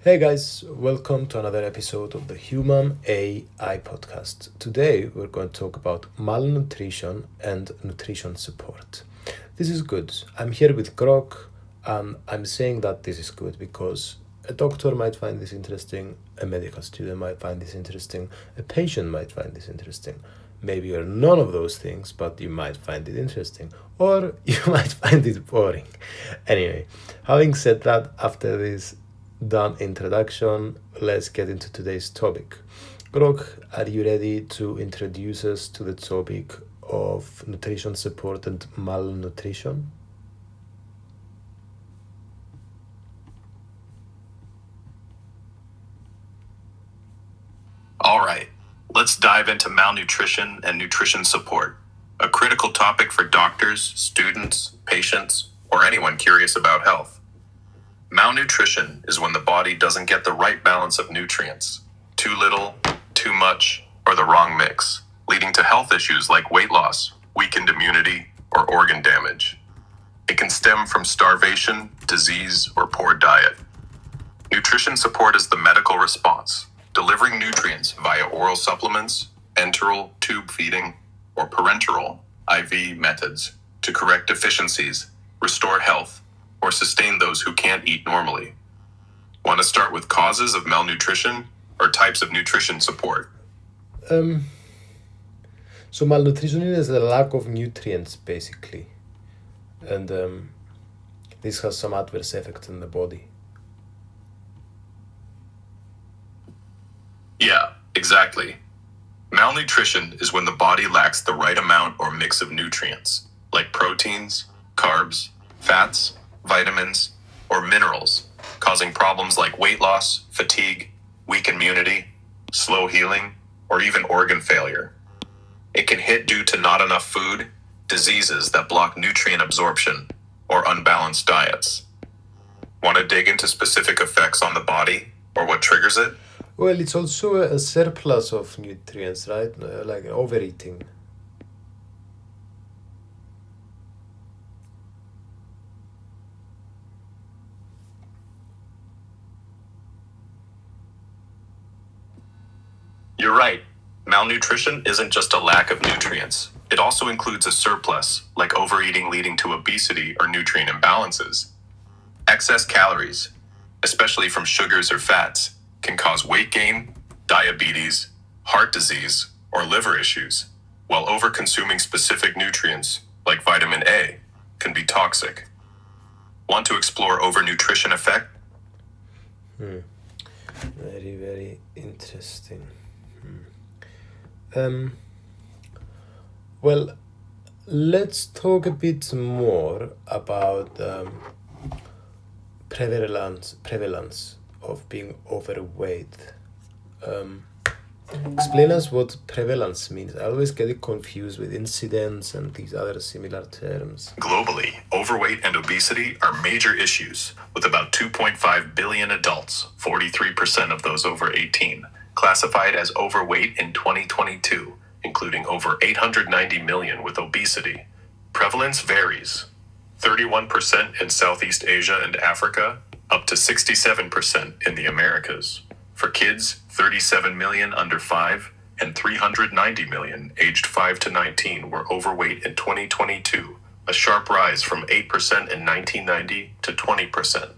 Hey guys, welcome to another episode of the Human AI podcast. Today we're going to talk about malnutrition and nutrition support. This is good. I'm here with Grok, and I'm saying that this is good because a doctor might find this interesting, a medical student might find this interesting, a patient might find this interesting. Maybe you're none of those things, but you might find it interesting, or you might find it boring. Anyway, having said that, after this done introduction, let's get into today's topic. Grok, are you ready to introduce us to the topic of nutrition support and malnutrition? All right, let's dive into malnutrition and nutrition support, a critical topic for doctors, students, patients, or anyone curious about health. Malnutrition is when the body doesn't get the right balance of nutrients, too little, too much, or the wrong mix, leading to health issues like weight loss, weakened immunity, or organ damage. It can stem from starvation, disease, or poor diet. Nutrition support is the medical response, delivering nutrients via oral supplements, enteral tube feeding, or parenteral IV methods to correct deficiencies, restore health, or sustain those who can't eat normally. Want to start with causes of malnutrition or types of nutrition support? So malnutrition is a lack of nutrients, basically, and this has some adverse effects in the body. Yeah, exactly. Malnutrition is when the body lacks the right amount or mix of nutrients, like proteins, carbs, fats, vitamins, or minerals, causing problems like weight loss, fatigue, weak immunity, slow healing, or even organ failure. It can hit due to not enough food, diseases that block nutrient absorption, or unbalanced diets. Want to dig into specific effects on the body or what triggers it? Well, it's also a surplus of nutrients, right? Like overeating. You're right. Malnutrition isn't just a lack of nutrients. It also includes a surplus, like overeating leading to obesity or nutrient imbalances. Excess calories, especially from sugars or fats, can cause weight gain, diabetes, heart disease, or liver issues, while overconsuming specific nutrients, like vitamin A, can be toxic. Want to explore overnutrition effect? Very, very interesting. Um, well, let's talk a bit more about prevalence of being overweight. Um, Explain us what prevalence means. I always get it confused with incidence and these other similar terms. Globally, overweight and obesity are major issues, with about 2.5 billion adults, 43% of those over 18, classified as overweight in 2022, including over 890 million with obesity. Prevalence varies: 31% in Southeast Asia and Africa, up to 67% in the Americas. For kids, 37 million under 5 and 390 million aged 5 to 19 were overweight in 2022, a sharp rise from 8% in 1990 to 20%.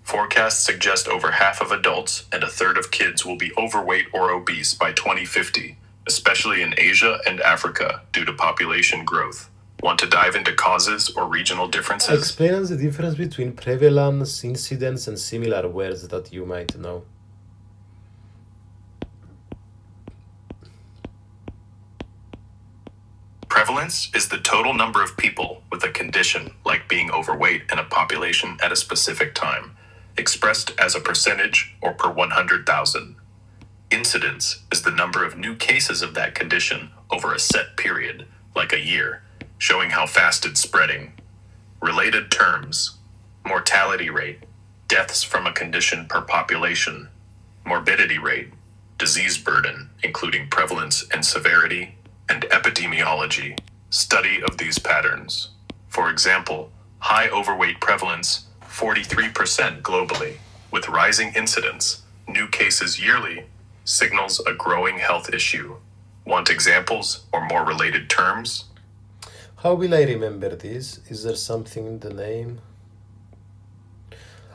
Forecasts suggest over half of adults and a third of kids will be overweight or obese by 2050, especially in Asia and Africa due to population growth. Want to dive into causes or regional differences? Explain us the difference between prevalence, incidence, and similar words that you might know. Prevalence is the total number of people with a condition like being overweight in a population at a specific time, expressed as a percentage or per 100,000. Incidence is the number of new cases of that condition over a set period, like a year, showing how fast it's spreading. Related terms: mortality rate, deaths from a condition per population; morbidity rate, disease burden, including prevalence and severity; and epidemiology, study of these patterns. For example, high overweight prevalence, 43% globally, with rising incidence, new cases yearly, signals a growing health issue. Want examples or more related terms? How will I remember this? Is there something in the name?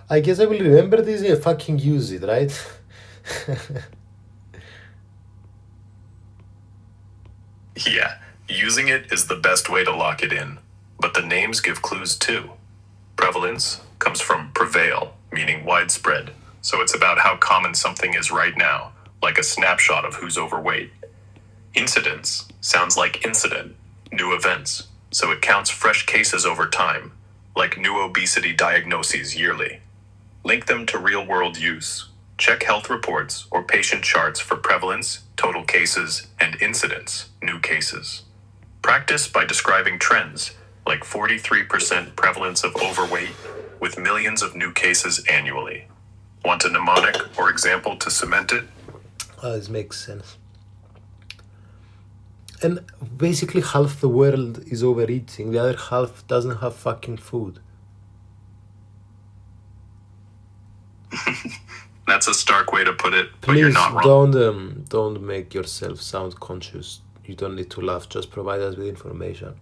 I guess I will remember this and fucking use it, right? Yeah, using it is the best way to lock it in, but the names give clues too. Prevalence comes from prevail, meaning widespread, so it's about how common something is right now, like a snapshot of who's overweight. Incidence sounds like incident, new events, so it counts fresh cases over time, like new obesity diagnoses yearly. Link them to real-world use. Check health reports or patient charts for prevalence, total cases, and incidence, new cases. Practice by describing trends, like 43% prevalence of overweight, with millions of new cases annually. Want a mnemonic or example to cement it? This makes sense. And basically half the world is overeating, the other half doesn't have fucking food. That's a stark way to put it, but you're Please not wrong. don't make yourself sound conscious. You don't need to laugh, just provide us with information.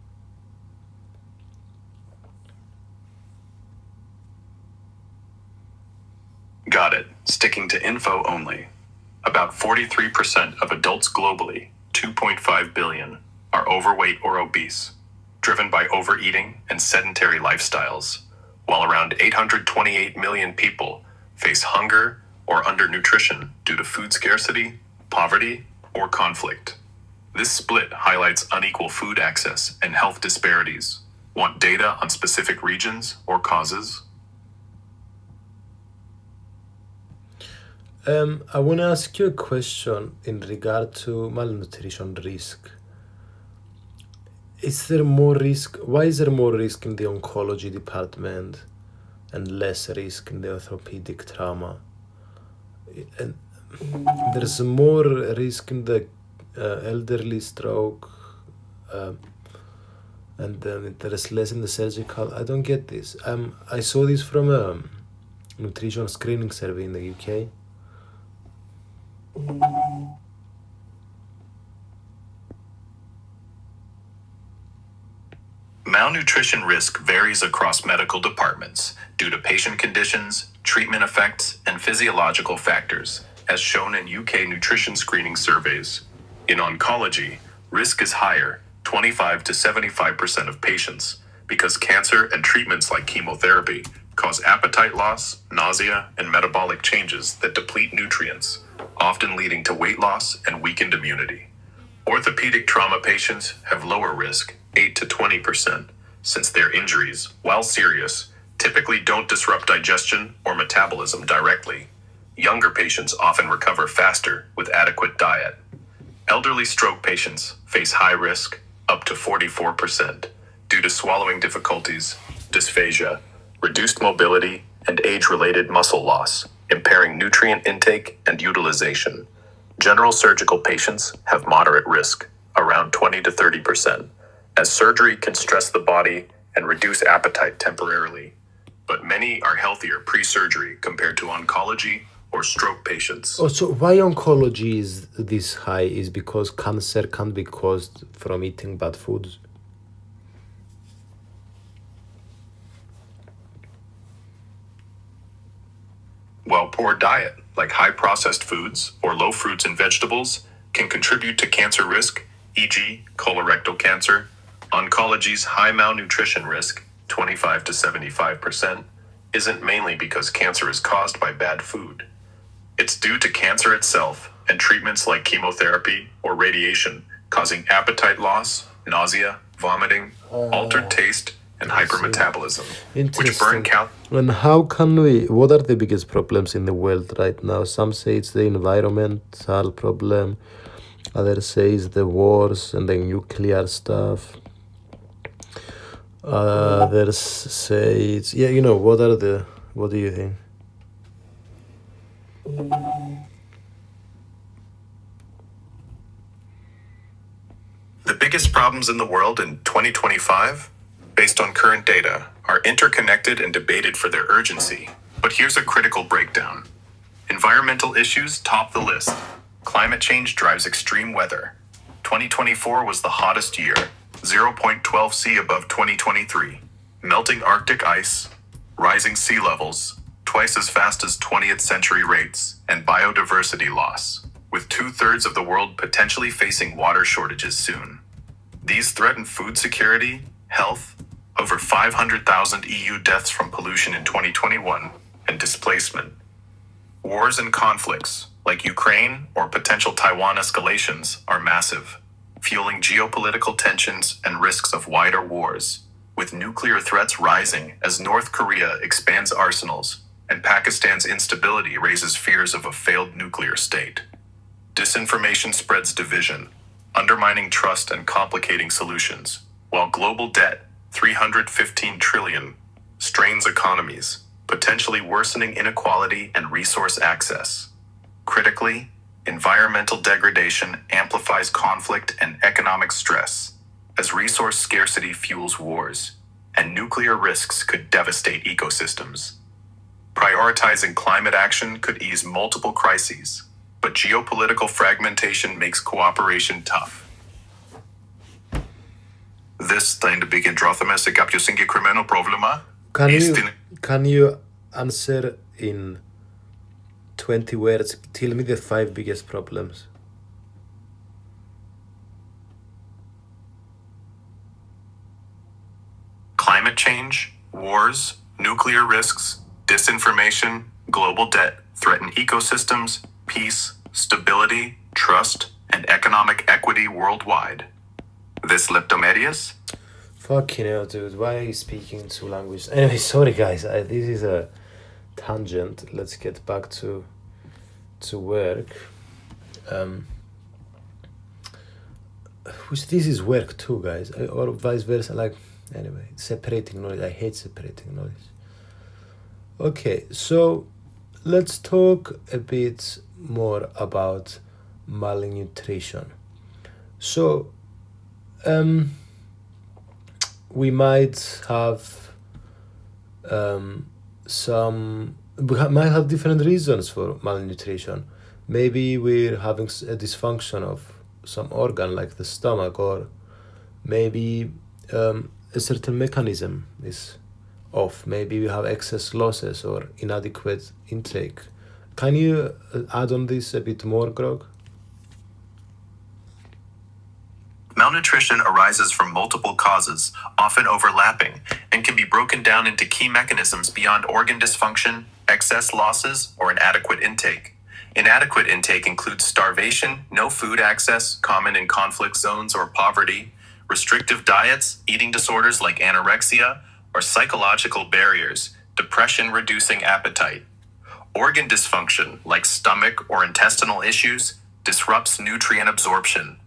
Got it. Sticking to info only. About 43% of adults globally, 2.5 billion, are overweight or obese, driven by overeating and sedentary lifestyles, while around 828 million people face hunger or undernutrition due to food scarcity, poverty, or conflict. This split highlights unequal food access and health disparities. Want data on specific regions or causes? I want to ask you a question in regard to malnutrition risk. Is there more risk? Why is there more risk in the oncology department and less risk in the orthopedic trauma? And there's more risk in the elderly stroke, and then there's less in the surgical. I don't get this. I saw this from a nutrition screening survey in the UK. Malnutrition risk varies across medical departments due to patient conditions, treatment effects, and physiological factors, as shown in UK nutrition screening surveys. In oncology, risk is higher, 25 to 75% of patients, because cancer and treatments like chemotherapy cause appetite loss, nausea, and metabolic changes that deplete nutrients, often leading to weight loss and weakened immunity. Orthopedic trauma patients have lower risk, 8 to 20%, since their injuries, while serious, typically don't disrupt digestion or metabolism directly. Younger patients often recover faster with adequate diet. Elderly stroke patients face high risk, up to 44%, due to swallowing difficulties, dysphagia, reduced mobility, and age-related muscle loss, impairing nutrient intake and utilization. General surgical patients have moderate risk, around 20 to 30%, as surgery can stress the body and reduce appetite temporarily. But many are healthier pre-surgery compared to oncology or stroke patients. Oh, so why oncology is this high is because cancer can't be caused from eating bad foods? While poor diet, like high processed foods or low fruits and vegetables, can contribute to cancer risk, e.g., colorectal cancer, oncology's high malnutrition risk, 25 to 75%, isn't mainly because cancer is caused by bad food. It's due to cancer itself and treatments like chemotherapy or radiation, causing appetite loss, nausea, vomiting, altered taste, and hypermetabolism, which burn cal. And how can we, what are the biggest problems in the world right now? Some say it's the environmental problem, others say it's the wars and the nuclear stuff. Others say it's, what do you think? The biggest problems in the world in 2025, based on current data, are interconnected and debated for their urgency. But here's a critical breakdown. Environmental issues top the list. Climate change drives extreme weather. 2024 was the hottest year, 0.12 C above 2023. Melting Arctic ice, rising sea levels, twice as fast as 20th century rates, and biodiversity loss, with 2/3 of the world potentially facing water shortages soon. These threaten food security, health, over 500,000 EU deaths from pollution in 2021, and displacement. Wars and conflicts, like Ukraine or potential Taiwan escalations, are massive, fueling geopolitical tensions and risks of wider wars, with nuclear threats rising as North Korea expands arsenals and Pakistan's instability raises fears of a failed nuclear state. Disinformation spreads division, undermining trust and complicating solutions, while global debt, 315 trillion, strains economies, potentially worsening inequality and resource access. Critically, environmental degradation amplifies conflict and economic stress, as resource scarcity fuels wars, and nuclear risks could devastate ecosystems. Prioritizing climate action could ease multiple crises, but geopolitical fragmentation makes cooperation tough. This time to begin Drothamas Egapiosingi criminal problema. Can you answer in 20 words? Tell me the 5 biggest problems. Climate change, wars, nuclear risks, disinformation, global debt threaten ecosystems, peace, stability, trust, and economic equity worldwide. This leptomedius? Fucking hell, dude. Why are you speaking 2 languages? Anyway, sorry guys. This is a tangent. Let's get back to work. Which this is work too, guys. Or vice versa. Like, anyway, separating knowledge. I hate separating knowledge. Okay, so let's talk a bit more about malnutrition. So, we might have might have different reasons for malnutrition. Maybe we're having a dysfunction of some organ like the stomach, or maybe a certain mechanism is off. Maybe we have excess losses or inadequate intake. Can you add on this a bit more, Grog? Malnutrition arises from multiple causes, often overlapping, and can be broken down into key mechanisms beyond organ dysfunction, excess losses, or inadequate intake. Inadequate intake includes starvation, no food access, common in conflict zones or poverty, restrictive diets, eating disorders like anorexia, or psychological barriers, depression reducing appetite. Organ dysfunction, like stomach or intestinal issues, disrupts nutrient absorption.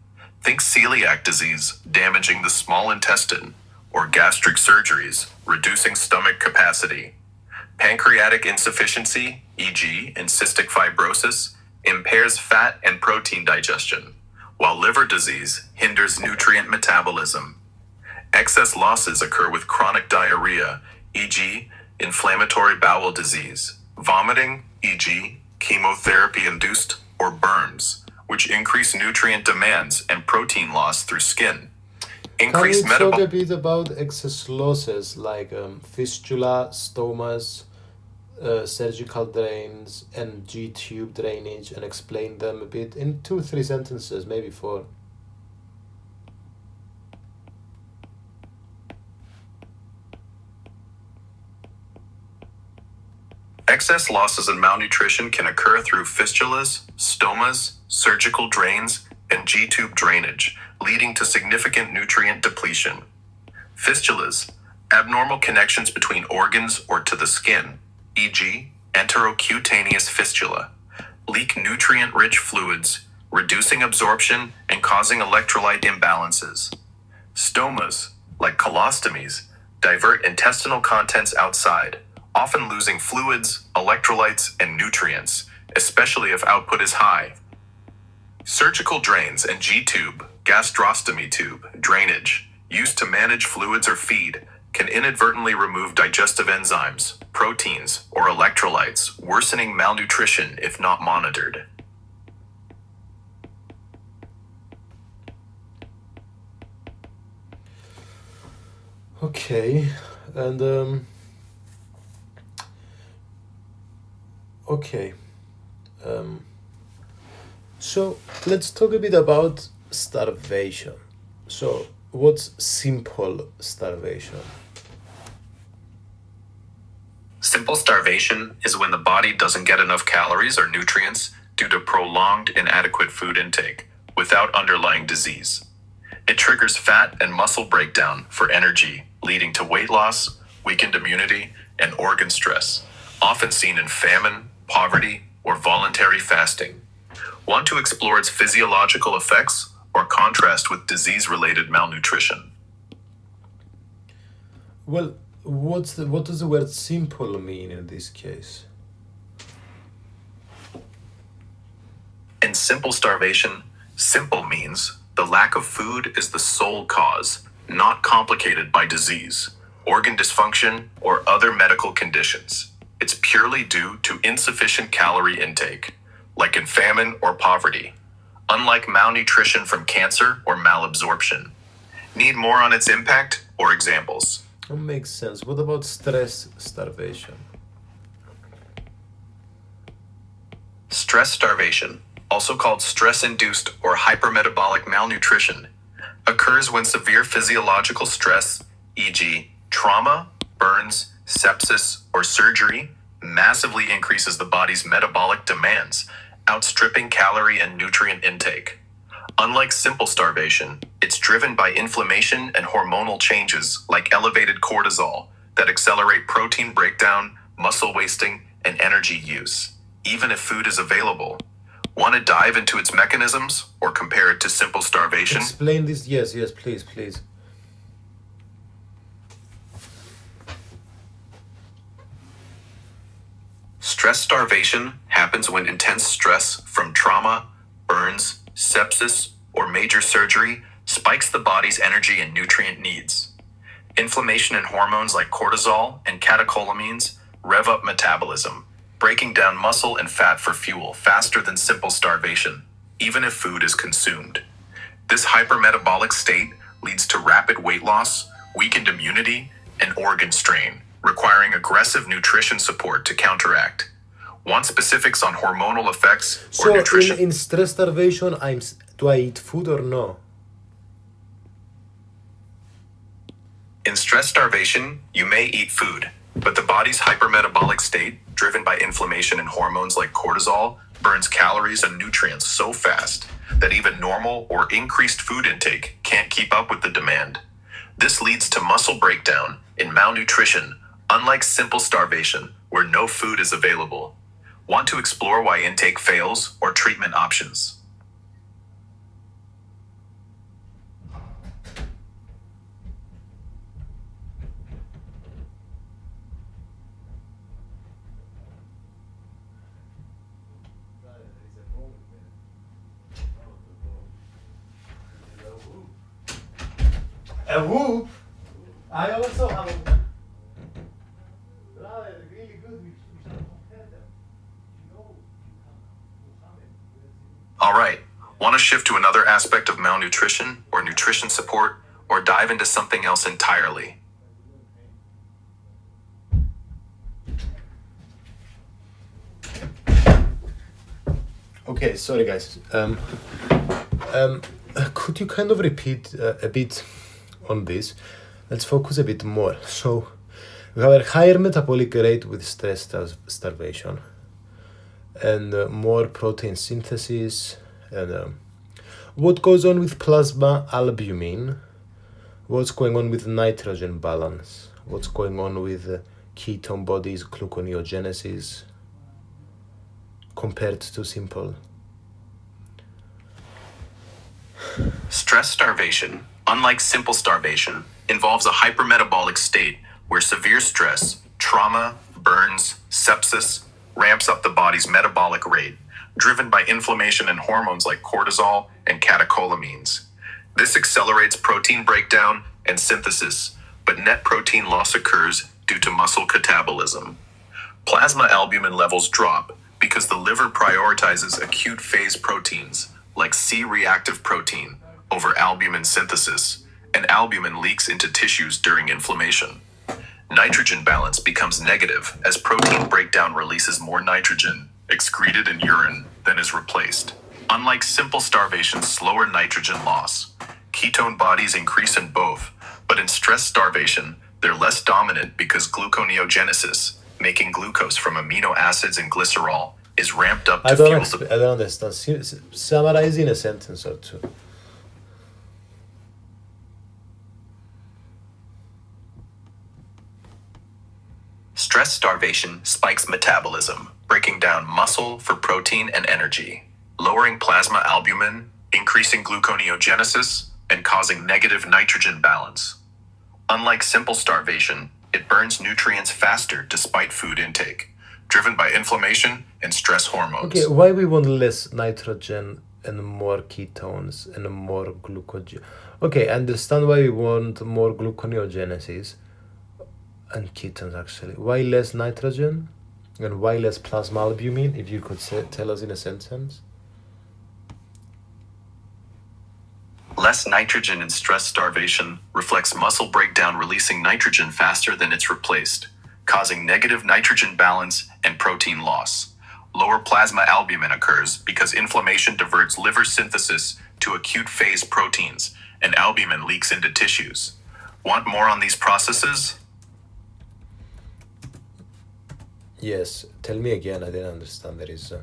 Think celiac disease, damaging the small intestine, or gastric surgeries, reducing stomach capacity. Pancreatic insufficiency, e.g., in cystic fibrosis, impairs fat and protein digestion, while liver disease hinders nutrient metabolism. Excess losses occur with chronic diarrhea, e.g., inflammatory bowel disease, vomiting, e.g., chemotherapy-induced, or burns, which increase nutrient demands and protein loss through skin. Can you talk a bit about excess losses like fistula, stomas, surgical drains, and G-tube drainage, and explain them a bit in 2-3 sentences, maybe 4? Excess losses and malnutrition can occur through fistulas, stomas, surgical drains, and G-tube drainage, leading to significant nutrient depletion. Fistulas, abnormal connections between organs or to the skin, e.g., enterocutaneous fistula, leak nutrient-rich fluids, reducing absorption and causing electrolyte imbalances. Stomas, like colostomies, divert intestinal contents outside, often losing fluids, electrolytes, and nutrients, especially if output is high. Surgical drains and G-tube, gastrostomy tube, drainage, used to manage fluids or feed, can inadvertently remove digestive enzymes, proteins, or electrolytes, worsening malnutrition if not monitored. Okay, and okay. Um, so let's talk a bit about starvation. So, what's simple starvation? Simple starvation is when the body doesn't get enough calories or nutrients due to prolonged inadequate food intake without underlying disease. It triggers fat and muscle breakdown for energy, leading to weight loss, weakened immunity, and organ stress, often seen in famine, poverty, or voluntary fasting. Want to explore its physiological effects or contrast with disease-related malnutrition? Well, what does the word simple mean in this case? In simple starvation, simple means the lack of food is the sole cause, not complicated by disease, organ dysfunction, or other medical conditions. It's purely due to insufficient calorie intake, like in famine or poverty, unlike malnutrition from cancer or malabsorption. Need more on its impact or examples? That makes sense. What about stress starvation? Stress starvation, also called stress-induced or hypermetabolic malnutrition, occurs when severe physiological stress, e.g., trauma, burns, sepsis, or surgery, massively increases the body's metabolic demands, outstripping calorie and nutrient intake. Unlike simple starvation, it's driven by inflammation and hormonal changes like elevated cortisol that accelerate protein breakdown, muscle wasting, and energy use, even if food is available. Want to dive into its mechanisms or compare it to simple starvation? Explain this. Yes, please, please. Stress starvation happens when intense stress from trauma, burns, sepsis, or major surgery spikes the body's energy and nutrient needs. Inflammation and hormones like cortisol and catecholamines rev up metabolism, breaking down muscle and fat for fuel faster than simple starvation, even if food is consumed. This hypermetabolic state leads to rapid weight loss, weakened immunity, and organ strain, requiring aggressive nutrition support to counteract. Want specifics on hormonal effects or So nutrition? in stress starvation, do I eat food or no? In stress starvation, you may eat food, but the body's hypermetabolic state, driven by inflammation and hormones like cortisol, burns calories and nutrients so fast that even normal or increased food intake can't keep up with the demand. This leads to muscle breakdown and malnutrition, unlike simple starvation, where no food is available. Want to explore why intake fails or treatment options? A whoop? I also have a really good. We should compare them. All right, want to shift to another aspect of malnutrition or nutrition support, or dive into something else entirely? Okay, sorry guys. Could you kind of repeat a bit on this? Let's focus a bit more. So, we have a higher metabolic rate with stress starvation, and more protein synthesis, and what goes on with plasma albumin, what's going on with nitrogen balance, what's going on with ketone bodies, gluconeogenesis, compared to simple. Stress starvation, unlike simple starvation, involves a hypermetabolic state where severe stress, trauma, burns, sepsis, ramps up the body's metabolic rate, driven by inflammation and hormones like cortisol and catecholamines. This accelerates protein breakdown and synthesis, but net protein loss occurs due to muscle catabolism. Plasma albumin levels drop because the liver prioritizes acute phase proteins like C-reactive protein over albumin synthesis, and albumin leaks into tissues during inflammation. Nitrogen balance becomes negative as protein breakdown releases more nitrogen, excreted in urine, than is replaced. Unlike simple starvation's slower nitrogen loss, ketone bodies increase in both, but in stress starvation, they're less dominant because gluconeogenesis, making glucose from amino acids and glycerol, is ramped up to fuel the I don't understand. Summarize in a sentence or two. Stress starvation spikes metabolism, breaking down muscle for protein and energy, lowering plasma albumin, increasing gluconeogenesis, and causing negative nitrogen balance. Unlike simple starvation, it burns nutrients faster despite food intake, driven by inflammation and stress hormones. Okay, why we want less nitrogen and more ketones and more glucogen? Okay, I understand why we want more gluconeogenesis and ketones actually. Why less nitrogen and why less plasma albumin? If you could tell us in a sentence. Less nitrogen in stress starvation reflects muscle breakdown releasing nitrogen faster than it's replaced, causing negative nitrogen balance and protein loss. Lower plasma albumin occurs because inflammation diverts liver synthesis to acute phase proteins, and albumin leaks into tissues. Want more on these processes? Yes, tell me again. I didn't understand the reason.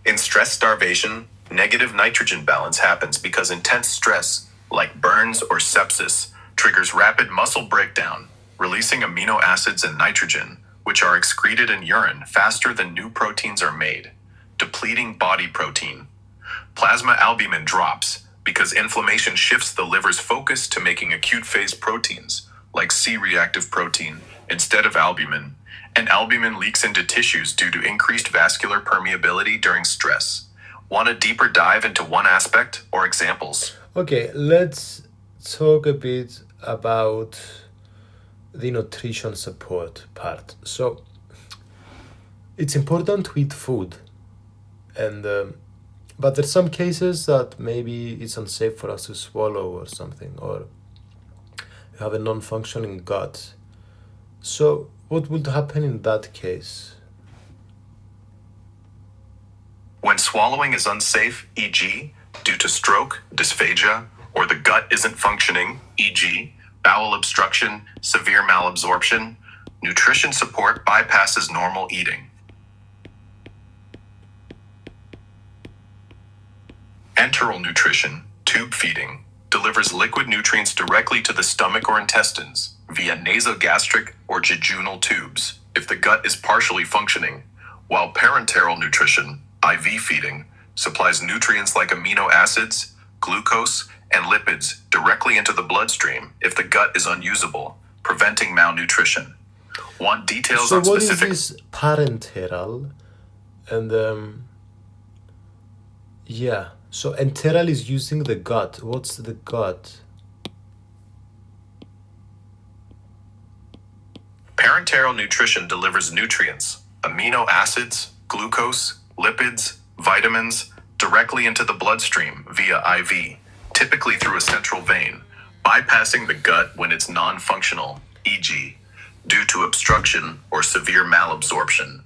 In stress starvation, negative nitrogen balance happens because intense stress, like burns or sepsis, triggers rapid muscle breakdown, releasing amino acids and nitrogen, which are excreted in urine faster than new proteins are made, depleting body protein. Plasma albumin drops because inflammation shifts the liver's focus to making acute phase proteins, like C-reactive protein, instead of albumin, and albumin leaks into tissues due to increased vascular permeability during stress. Want a deeper dive into one aspect or examples? Okay, let's talk a bit about the nutrition support part. So, it's important to eat food, and but there's some cases that maybe it's unsafe for us to swallow or something, or you have a non-functioning gut. So, what would happen in that case? When swallowing is unsafe, e.g., due to stroke, dysphagia, or the gut isn't functioning, e.g., bowel obstruction, severe malabsorption, nutrition support bypasses normal eating. Enteral nutrition, tube feeding, delivers liquid nutrients directly to the stomach or intestines via nasogastric or jejunal tubes if the gut is partially functioning, while parenteral nutrition, IV feeding, supplies nutrients like amino acids, glucose, and lipids directly into the bloodstream if the gut is unusable, preventing malnutrition. Want details So on what specific... is this parenteral? And yeah, so enteral is using the gut. What's the gut? Parenteral nutrition delivers nutrients, amino acids, glucose, lipids, vitamins, directly into the bloodstream via IV, typically through a central vein, bypassing the gut when it's non-functional, e.g., due to obstruction or severe malabsorption.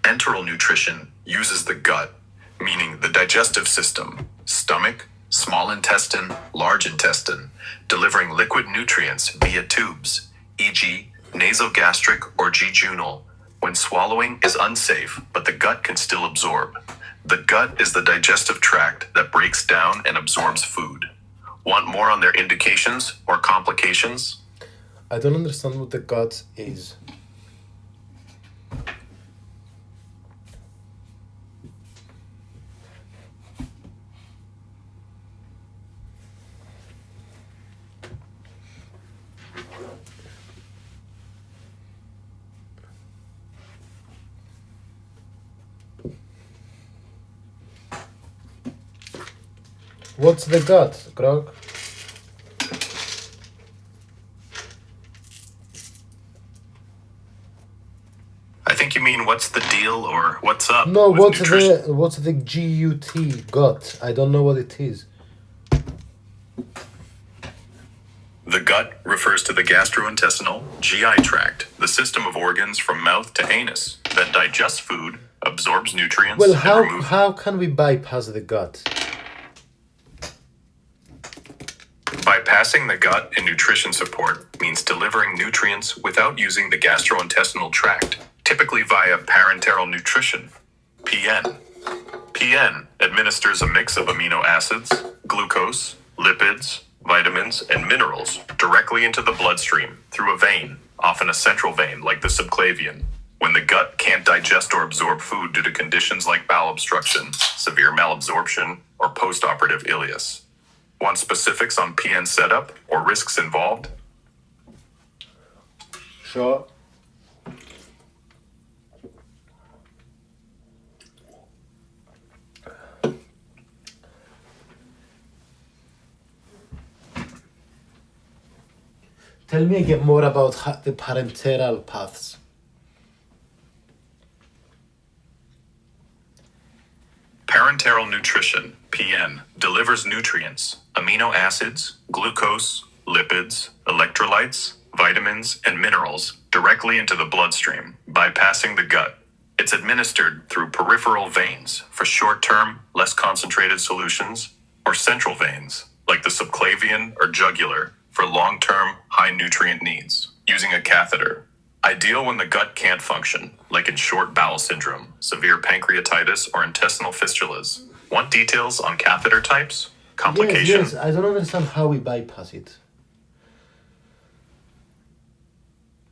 Enteral nutrition uses the gut, meaning the digestive system, stomach, small intestine, large intestine, delivering liquid nutrients via tubes, e.g., nasogastric or jejunal, when swallowing is unsafe, but the gut can still absorb. The gut is the digestive tract that breaks down and absorbs food. Want more on their indications or complications? I don't understand what the gut is. What's the gut, Grog? I think you mean what's the deal or what's up No, with nutrition. what's the GUT, gut? I don't know what it is. The gut refers to the gastrointestinal GI tract, the system of organs from mouth to anus that digests food, absorbs nutrients, Well, and removes. how can we bypass the gut? Bypassing the gut in nutrition support means delivering nutrients without using the gastrointestinal tract, typically via parenteral nutrition, PN. PN administers a mix of amino acids, glucose, lipids, vitamins, and minerals directly into the bloodstream through a vein, often a central vein like the subclavian. When the gut can't digest or absorb food due to conditions like bowel obstruction, severe malabsorption, or postoperative ileus. Want specifics on PN setup or risks involved? Sure. Tell me again more about the parenteral paths. Parenteral nutrition, PN, delivers nutrients, amino acids, glucose, lipids, electrolytes, vitamins, and minerals directly into the bloodstream, bypassing the gut. It's administered through peripheral veins for short-term, less concentrated solutions, or central veins, like the subclavian or jugular, for long-term, high-nutrient needs, using a catheter. Ideal when the gut can't function, like in short bowel syndrome, severe pancreatitis, or intestinal fistulas. Want details on catheter types? Complication? Yes, I don't understand how we bypass it.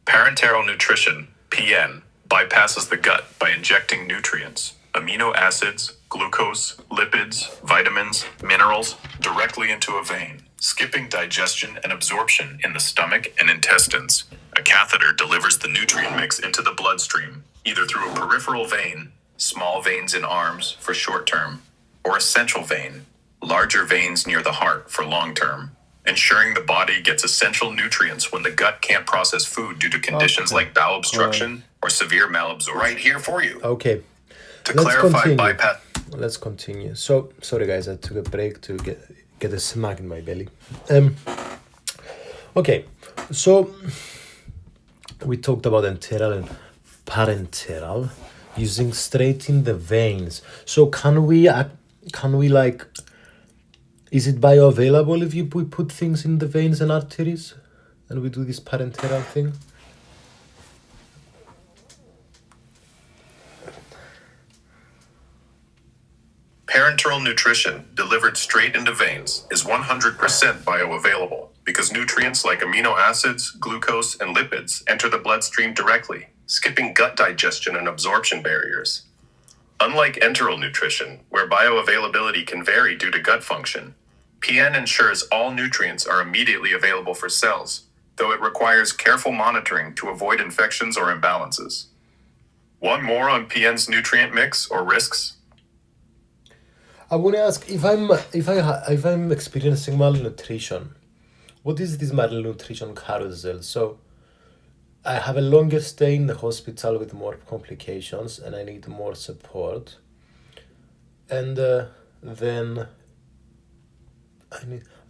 Parenteral nutrition, PN, bypasses the gut by injecting nutrients, amino acids, glucose, lipids, vitamins, minerals, directly into a vein, skipping digestion and absorption in the stomach and intestines. A catheter delivers the nutrient mix into the bloodstream, either through a peripheral vein, small veins in arms for short term, or a central vein, larger veins near the heart for long term, ensuring the body gets essential nutrients when the gut can't process food due to conditions like bowel obstruction or severe malabsorption. Right here for you. Okay. To clarify, continue. bypass. Let's continue. So, sorry guys, I took a break to get a smack in my belly. Okay, so we talked about enteral and parenteral using straight in the veins. So can we like, is it bioavailable if we put things in the veins and arteries and we do this parenteral thing? Parenteral nutrition delivered straight into veins is 100% bioavailable because nutrients like amino acids, glucose, and lipids enter the bloodstream directly, skipping gut digestion and absorption barriers. Unlike enteral nutrition, where bioavailability can vary due to gut function, PN ensures all nutrients are immediately available for cells, though it requires careful monitoring to avoid infections or imbalances. Want more on PN's nutrient mix or risks? I want to ask if I'm experiencing malnutrition, what is this malnutrition carousel? So I have a longer stay in the hospital with more complications and I need more support. And then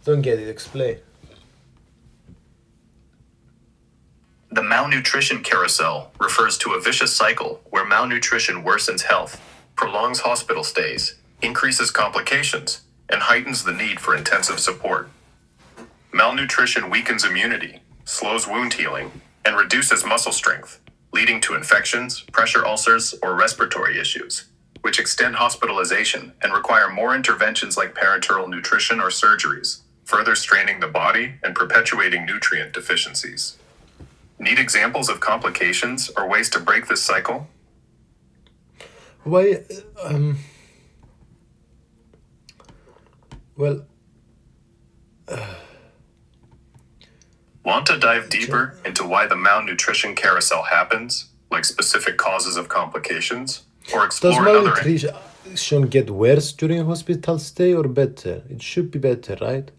don't get it, explain. The malnutrition carousel refers to a vicious cycle where malnutrition worsens health, prolongs hospital stays, increases complications, and heightens the need for intensive support. Malnutrition weakens immunity, slows wound healing, and reduces muscle strength, leading to infections, pressure ulcers, or respiratory issues, which extend hospitalization and require more interventions like parenteral nutrition or surgeries, further straining the body and perpetuating nutrient deficiencies. Need examples of complications or ways to break this cycle? Why, well, Want to dive deeper into why the malnutrition carousel happens, like specific causes of complications, or does explore another? malnutrition, malnutrition get worse during hospital stay or better? It should be better, right?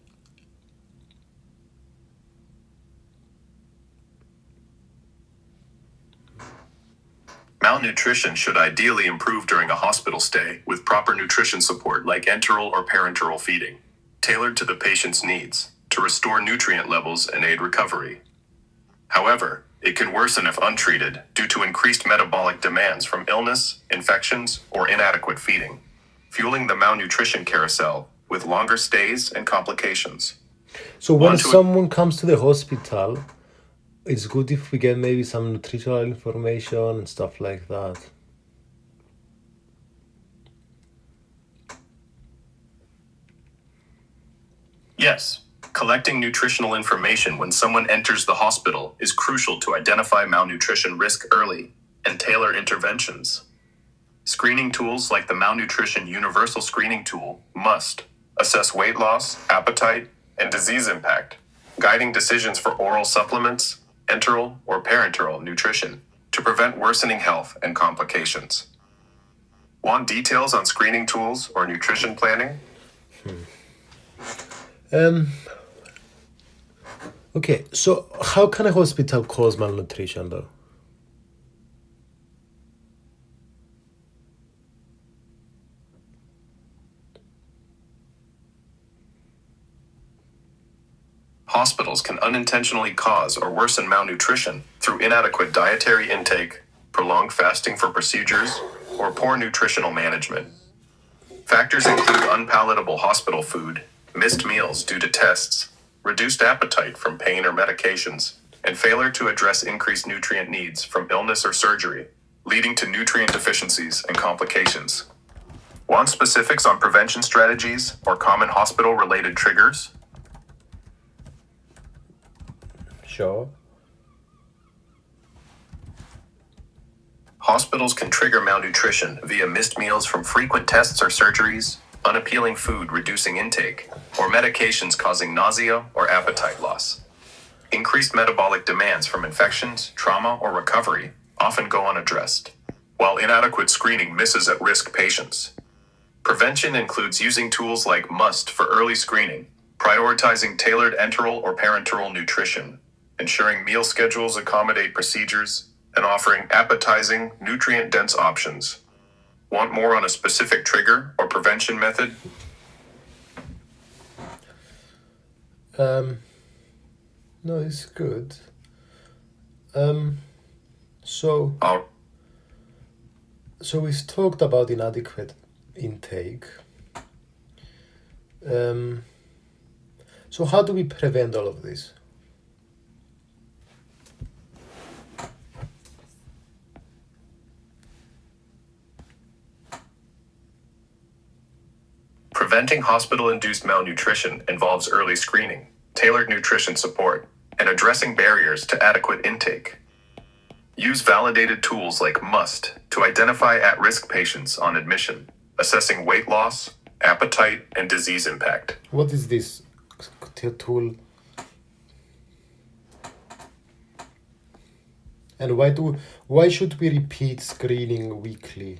Malnutrition should ideally improve during a hospital stay with proper nutrition support like enteral or parenteral feeding, tailored to the patient's needs to restore nutrient levels and aid recovery. However, it can worsen if untreated due to increased metabolic demands from illness, infections, or inadequate feeding, fueling the malnutrition carousel with longer stays and complications. So when someone comes to the hospital, it's good if we get maybe some nutritional information and stuff like that. Yes, collecting nutritional information when someone enters the hospital is crucial to identify malnutrition risk early and tailor interventions. Screening tools like the Malnutrition Universal Screening Tool must assess weight loss, appetite, and disease impact, guiding decisions for oral supplements, enteral or parenteral nutrition to prevent worsening health and complications. Want details on screening tools or nutrition planning? Okay, so how can a hospital cause malnutrition though? Hospitals can unintentionally cause or worsen malnutrition through inadequate dietary intake, prolonged fasting for procedures, or poor nutritional management. Factors include unpalatable hospital food, missed meals due to tests, reduced appetite from pain or medications, and failure to address increased nutrient needs from illness or surgery, leading to nutrient deficiencies and complications. Want specifics on prevention strategies or common hospital-related triggers? Sure. Hospitals can trigger malnutrition via missed meals from frequent tests or surgeries, unappealing food reducing intake, or medications causing nausea or appetite loss. Increased metabolic demands from infections, trauma, or recovery often go unaddressed, while inadequate screening misses at-risk patients. Prevention includes using tools like MUST for early screening, prioritizing tailored enteral or parenteral nutrition, ensuring meal schedules accommodate procedures, and offering appetizing, nutrient-dense options. Want more on a specific trigger or prevention method? No, it's good. So we've talked about inadequate intake. So how do we prevent all of this? Preventing hospital-induced malnutrition involves early screening, tailored nutrition support, and addressing barriers to adequate intake. Use validated tools like MUST to identify at-risk patients on admission, assessing weight loss, appetite, and disease impact. What is this tool? And why should we repeat screening weekly?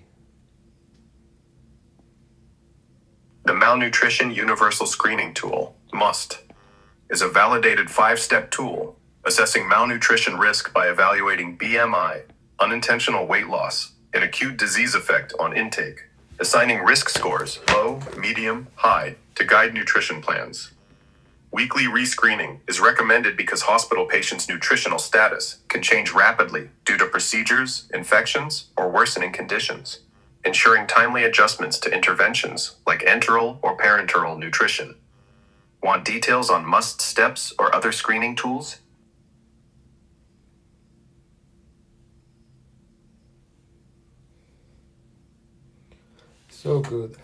The Malnutrition Universal Screening Tool, MUST, is a validated 5-step tool assessing malnutrition risk by evaluating BMI, unintentional weight loss, and acute disease effect on intake, assigning risk scores low, medium, high to guide nutrition plans. Weekly rescreening is recommended because hospital patients' nutritional status can change rapidly due to procedures, infections, or worsening conditions, ensuring timely adjustments to interventions like enteral or parenteral nutrition. Want details on MUST steps or other screening tools? So good.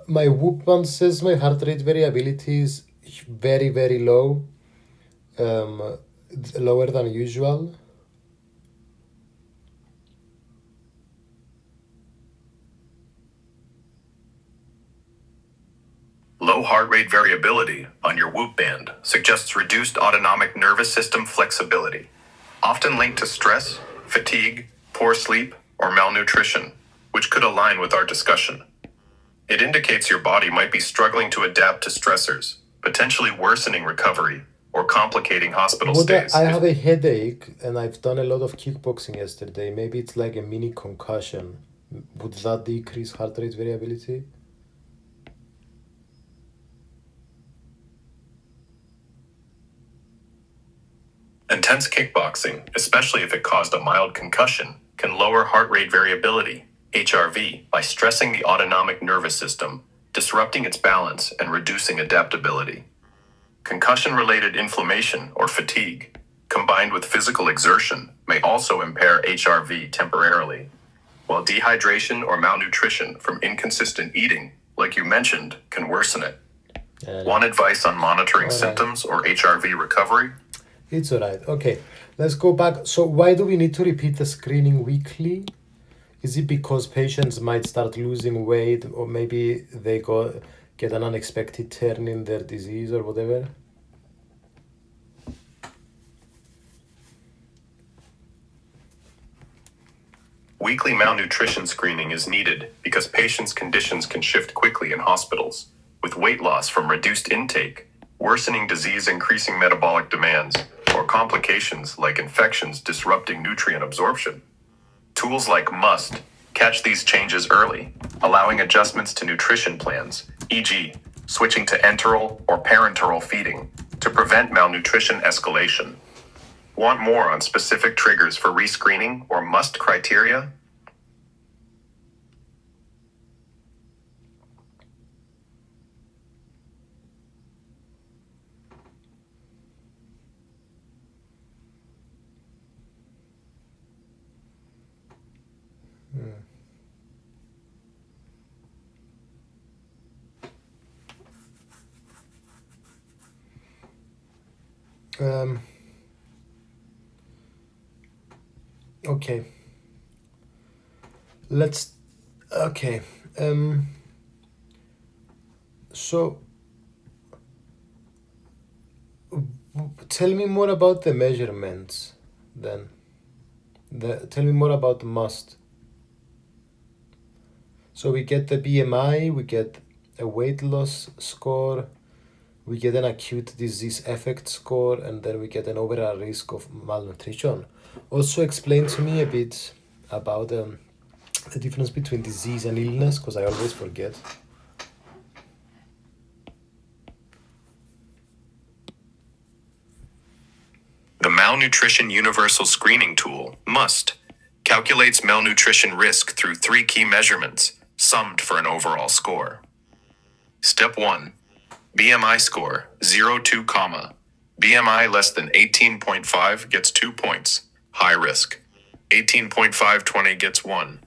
My Whoop one says my heart rate variability is very, very low, lower than usual. Low heart rate variability on your Whoop band suggests reduced autonomic nervous system flexibility, often linked to stress, fatigue, poor sleep, or malnutrition, which could align with our discussion. It indicates your body might be struggling to adapt to stressors, potentially worsening recovery or complicating hospital stays. I have a headache and I've done a lot of kickboxing yesterday. Maybe it's like a mini concussion. Would that decrease heart rate variability? Intense kickboxing, especially if it caused a mild concussion, can lower heart rate variability, HRV, by stressing the autonomic nervous system, disrupting its balance, and reducing adaptability. Concussion-related inflammation or fatigue, combined with physical exertion, may also impair HRV temporarily, while dehydration or malnutrition from inconsistent eating, like you mentioned, can worsen it. Want advice on monitoring symptoms or HRV recovery? It's all right. Okay, let's go back. So why do we need to repeat the screening weekly? Is it because patients might start losing weight, or maybe they get an unexpected turn in their disease or whatever? Weekly malnutrition screening is needed because patients' conditions can shift quickly in hospitals, with weight loss from reduced intake, worsening disease increasing metabolic demands, or complications like infections disrupting nutrient absorption. Tools like MUST catch these changes early, allowing adjustments to nutrition plans, e.g., switching to enteral or parenteral feeding to prevent malnutrition escalation. Want more on specific triggers for rescreening or MUST criteria? Okay. Okay. So, tell me more about the measurements then. Tell me more about the MUST. So we get the BMI, we get a weight loss score, we get an acute disease effect score, and then we get an overall risk of malnutrition. Also explain to me a bit about the difference between disease and illness, because I always forget. The Malnutrition Universal Screening Tool, MUST, calculates malnutrition risk through 3 key measurements, summed for an overall score. Step 1. BMI score, 0-2, BMI less than 18.5 gets 2 points, high risk. 18.5-20 gets 1.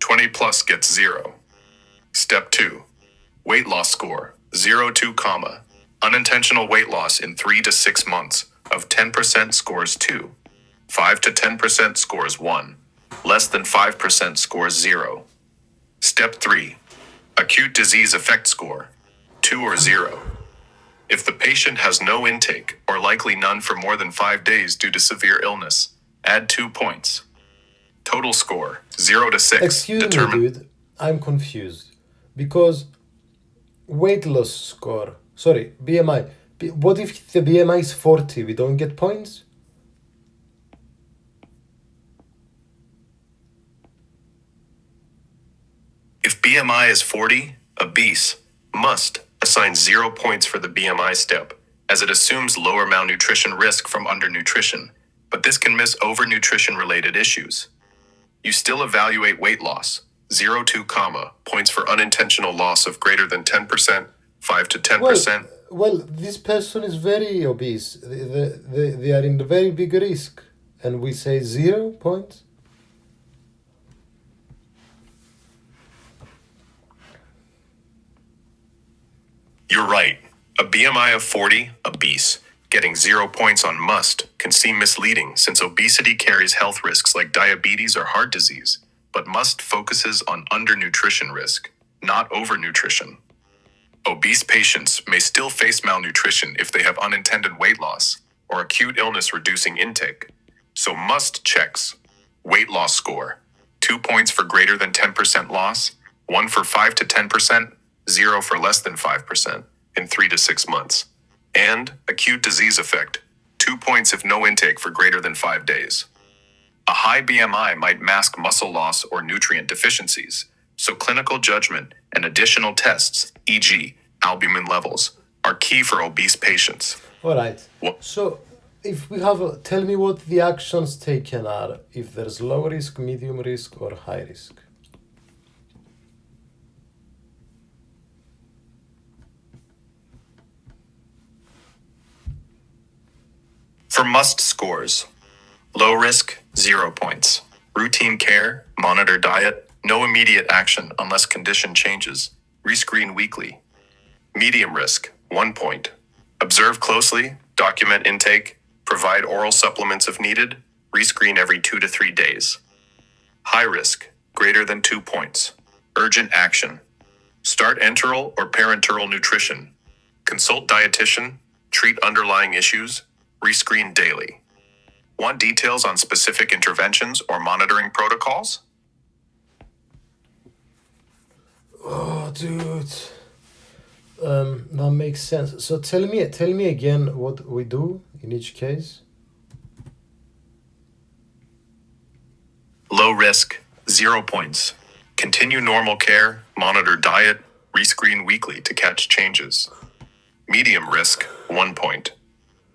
20 plus gets 0. Step 2. Weight loss score, 0-2, unintentional weight loss in 3 to 6 months of 10% scores 2. 5 to 10% scores 1. Less than 5% scores 0. Step 3. Acute disease effect score, 2 or 0. If the patient has no intake, or likely none for more than 5 days due to severe illness, add 2 points. Total score, 0 to 6. Excuse me, dude. I'm confused. Because weight loss score, sorry, BMI. What if the BMI is 40? We don't get points? If BMI is 40, obese, MUST assign 0 points for the BMI step, as it assumes lower malnutrition risk from undernutrition, but this can miss overnutrition-related issues. You still evaluate weight loss, 0-2, points for unintentional loss of greater than 10%, 5 to 10%. Well, this person is very obese. They are in very big risk. And we say 0 points? You're right. A BMI of 40, obese, getting 0 points on MUST can seem misleading since obesity carries health risks like diabetes or heart disease, but MUST focuses on undernutrition risk, not overnutrition. Obese patients may still face malnutrition if they have unintended weight loss or acute illness reducing intake. So MUST checks. Weight loss score, 2 points for greater than 10% loss, 1 for 5 to 10%, 0 for less than 5% in 3 to 6 months. And acute disease effect, 2 points if no intake for greater than 5 days. A high BMI might mask muscle loss or nutrient deficiencies, so clinical judgment and additional tests, e.g., albumin levels, are key for obese patients. All right. Wha- So, if we have, tell me what the actions taken are, if there's low risk, medium risk, or high risk. For must scores, low risk, 0 points. Routine care, monitor diet, no immediate action unless condition changes. Rescreen weekly. Medium risk, 1 point. Observe closely, document intake, provide oral supplements if needed, rescreen every 2 to 3 days. High risk, greater than 2 points. Urgent action. Start enteral or parenteral nutrition. Consult dietitian, treat underlying issues, rescreen daily. Want details on specific interventions or monitoring protocols? Oh, dude. That makes sense. So tell me again what we do in each case. Low risk, 0 points. Continue normal care, monitor diet, rescreen weekly to catch changes. Medium risk, 1 point.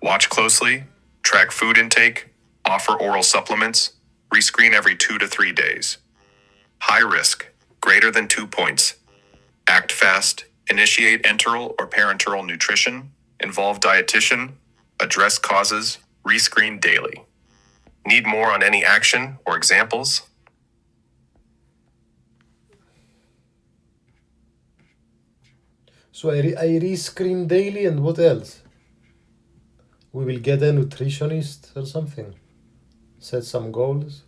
Watch closely, track food intake, offer oral supplements, rescreen every 2 to 3 days. High risk, greater than 2 points. Act fast, initiate enteral or parenteral nutrition, involve dietitian, address causes, rescreen daily. Need more on any action or examples? So I rescreen daily, and what else? We will get a nutritionist or something. Set some goals.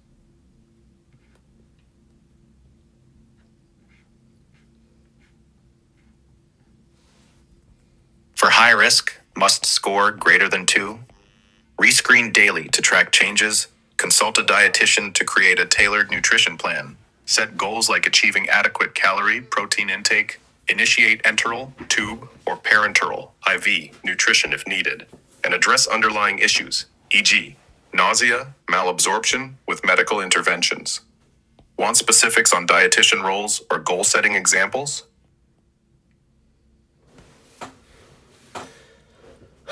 For high risk, must score greater than 2. Rescreen daily to track changes, consult a dietitian to create a tailored nutrition plan, set goals like achieving adequate calorie, protein intake, initiate enteral, tube, or parenteral, IV, nutrition if needed, and address underlying issues, e.g., nausea, malabsorption, with medical interventions. Want specifics on dietitian roles or goal-setting examples?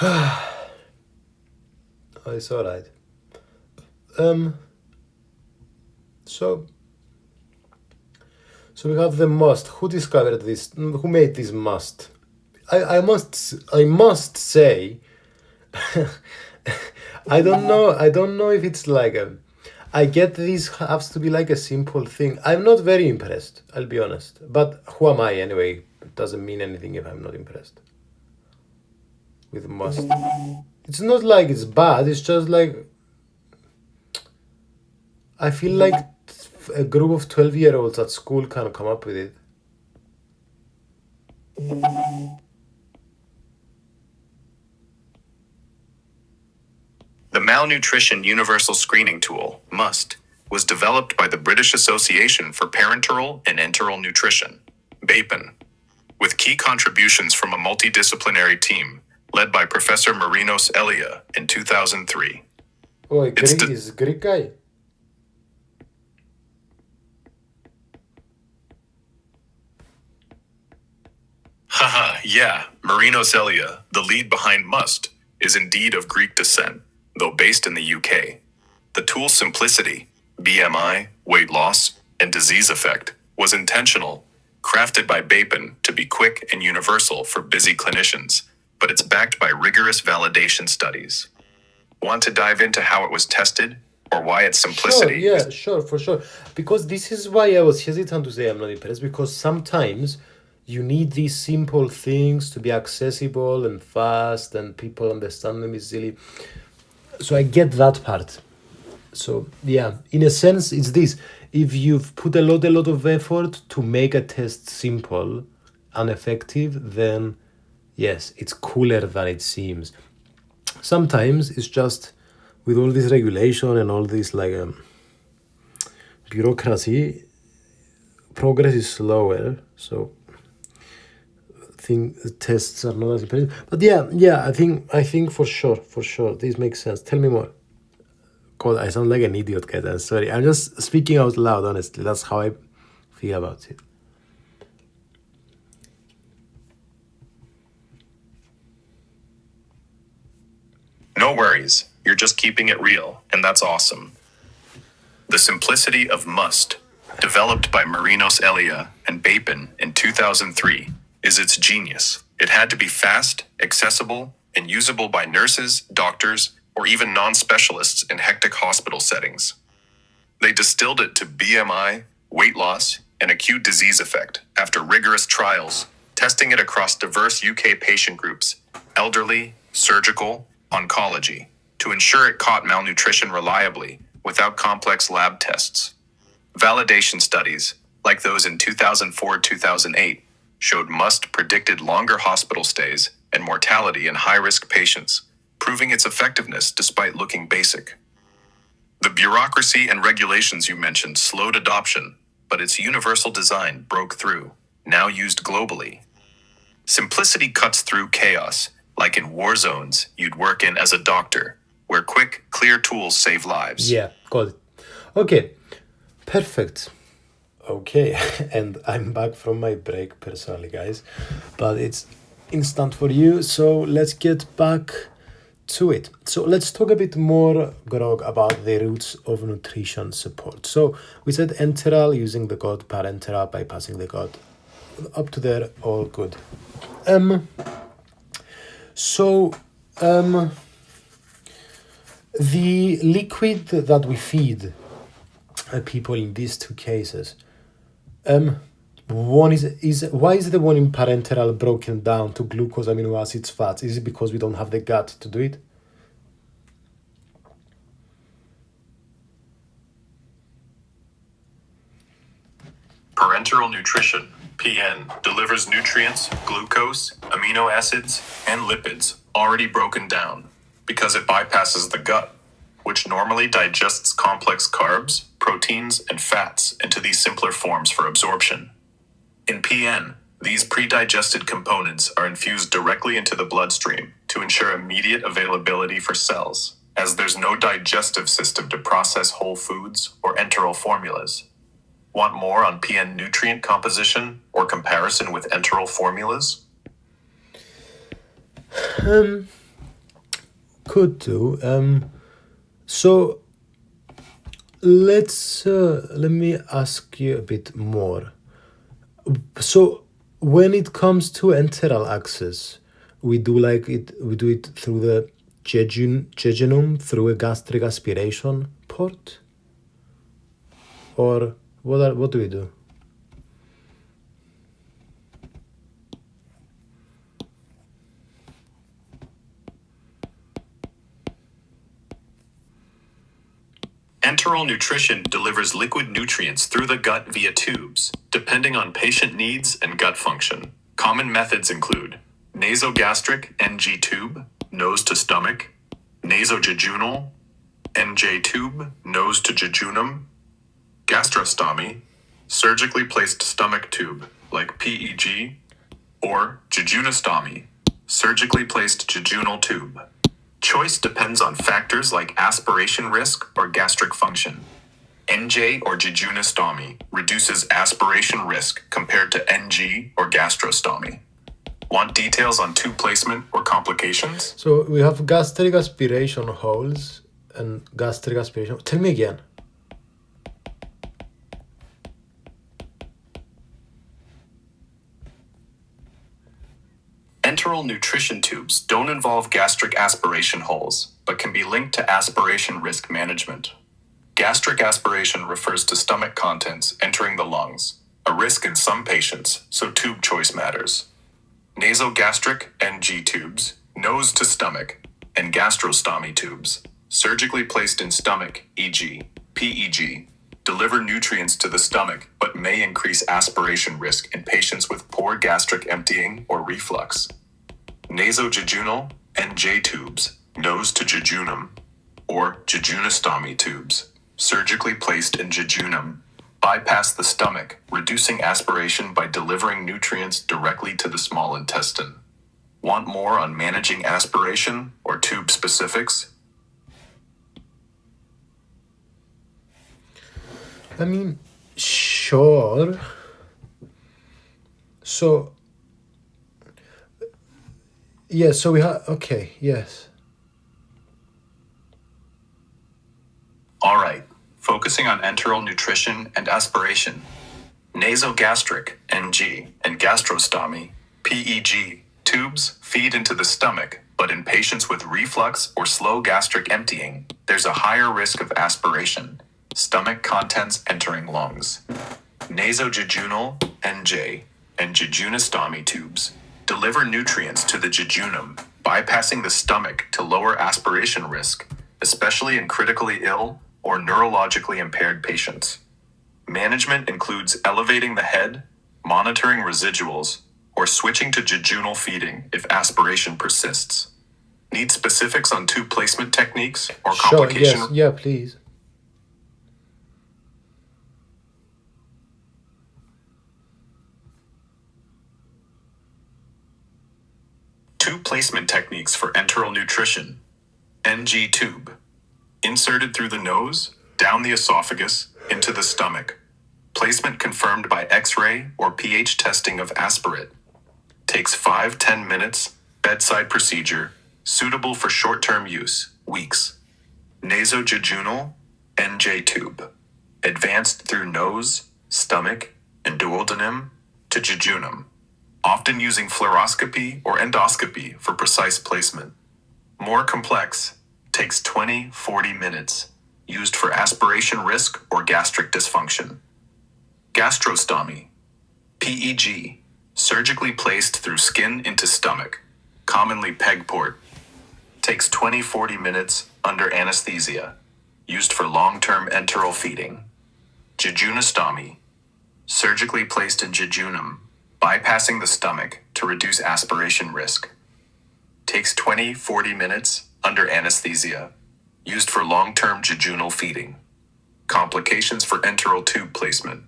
Oh, it's alright. So we have the must. Who discovered this? Who made this must? I must say, I don't know if it's like I get this has to be like a simple thing. I'm not very impressed, I'll be honest. But who am I anyway? It doesn't mean anything if I'm not impressed with must. It's not like it's bad, it's just like I feel like a group of 12-year-olds at school can come up with it. The Malnutrition Universal Screening Tool, MUST, was developed by the British Association for Parenteral and Enteral Nutrition, BAPEN, with key contributions from a multidisciplinary team led by Professor Marinos Elia in 2003. Oh, is Greek guy? Haha, yeah, Marinos Elia, the lead behind MUST, is indeed of Greek descent, though based in the UK. The tool's simplicity, BMI, weight loss, and disease effect, was intentional, crafted by BAPEN to be quick and universal for busy clinicians, but it's backed by rigorous validation studies. Want to dive into how it was tested, or why its simplicity? Sure, yeah, sure, for sure. Because this is why I was hesitant to say I'm not impressed, because sometimes you need these simple things to be accessible and fast and people understand them easily. So I get that part. So yeah, in a sense, it's this. If you've put a lot of effort to make a test simple and effective, then yes, it's cooler than it seems. Sometimes it's just with all this regulation and all this like bureaucracy, progress is slower. So think the tests are not as important. But yeah, I think for sure, this makes sense. Tell me more. God, I sound like an idiot, guys. I'm sorry. I'm just speaking out loud, honestly. That's how I feel about it. No worries, you're just keeping it real, and that's awesome. The simplicity of must, developed by Marinos Elia and Bapin in 2003, is its genius. It had to be fast, accessible, and usable by nurses, doctors, or even non-specialists in hectic hospital settings. They distilled it to BMI, weight loss, and acute disease effect after rigorous trials, testing it across diverse UK patient groups, elderly, surgical, oncology, to ensure it caught malnutrition reliably without complex lab tests. Validation studies, like those in 2004-2008, showed MUST predicted longer hospital stays and mortality in high-risk patients, proving its effectiveness despite looking basic. The bureaucracy and regulations you mentioned slowed adoption, but its universal design broke through, now used globally. Simplicity cuts through chaos, like in war zones you'd work in as a doctor, where quick, clear tools save lives. Yeah, got it. Okay, perfect. Okay, and I'm back from my break personally, guys, but it's instant for you, so let's get back to it. So let's talk a bit more, Grog, about the roots of nutrition support. So we said enteral, using the gut, parenteral, bypassing the gut. Up to there, all good. The liquid that we feed people in these two cases, one is why is the one in parenteral broken down to glucose, amino acids, fats? Is it because we don't have the gut to do it? Parenteral nutrition, PN, delivers nutrients, glucose, amino acids, and lipids already broken down because it bypasses the gut, which normally digests complex carbs, proteins, and fats into these simpler forms for absorption. In PN, these pre-digested components are infused directly into the bloodstream to ensure immediate availability for cells, as there's no digestive system to process whole foods or enteral formulas. Want more on PN nutrient composition or comparison with enteral formulas? Could do. So let me ask you a bit more. So when it comes to enteral access, we do it through the jejunum through a gastric aspiration port, or what do we do? Enteral nutrition delivers liquid nutrients through the gut via tubes, depending on patient needs and gut function. Common methods include nasogastric NG tube, nose to stomach, nasojejunal, NJ tube, nose to jejunum, gastrostomy, surgically placed stomach tube, like PEG, or jejunostomy, surgically placed jejunal tube. Choice depends on factors like aspiration risk or gastric function. NJ or jejunostomy reduces aspiration risk compared to NG or gastrostomy. Want details on tube placement or complications? So we have gastric aspiration holes and gastric aspiration. Tell me again. Enteral nutrition tubes don't involve gastric aspiration holes, but can be linked to aspiration risk management. Gastric aspiration refers to stomach contents entering the lungs, a risk in some patients, so tube choice matters. Nasogastric NG tubes, nose to stomach, and gastrostomy tubes, surgically placed in stomach, e.g., PEG, deliver nutrients to the stomach but may increase aspiration risk in patients with poor gastric emptying or reflux. Nasojejunal NJ tubes, nose to jejunum, or jejunostomy tubes, surgically placed in jejunum, Bypass the stomach, reducing aspiration by delivering nutrients directly to the small intestine. Want more on managing aspiration or tube specifics? I mean, sure. So, yeah, so we have, okay, yes. All right, focusing on enteral nutrition and aspiration. Nasogastric, NG, and gastrostomy, PEG, tubes feed into the stomach, but in patients with reflux or slow gastric emptying, there's a higher risk of aspiration, stomach contents entering lungs. Nasojejunal, NJ, and jejunostomy tubes deliver nutrients to the jejunum, bypassing the stomach to lower aspiration risk, especially in critically ill or neurologically impaired patients. Management includes elevating the head, monitoring residuals, or switching to jejunal feeding if aspiration persists. Need specifics on tube placement techniques or Sure, complication? yes, yeah, please. Tube placement techniques for enteral nutrition. NG tube. Inserted through the nose, down the esophagus, into the stomach. Placement confirmed by X-ray or pH testing of aspirate. Takes 5-10 minutes, bedside procedure, suitable for short-term use, weeks. Nasojejunal, NJ tube. Advanced through nose, stomach, and duodenum to jejunum. Often using fluoroscopy or endoscopy for precise placement. More complex, takes 20-40 minutes, used for aspiration risk or gastric dysfunction. Gastrostomy, PEG, surgically placed through skin into stomach, commonly peg port. Takes 20-40 minutes under anesthesia, used for long-term enteral feeding. Jejunostomy, surgically placed in jejunum, bypassing the stomach to reduce aspiration risk. Takes 20-40 minutes under anesthesia, used for long-term jejunal feeding. Complications for enteral tube placement.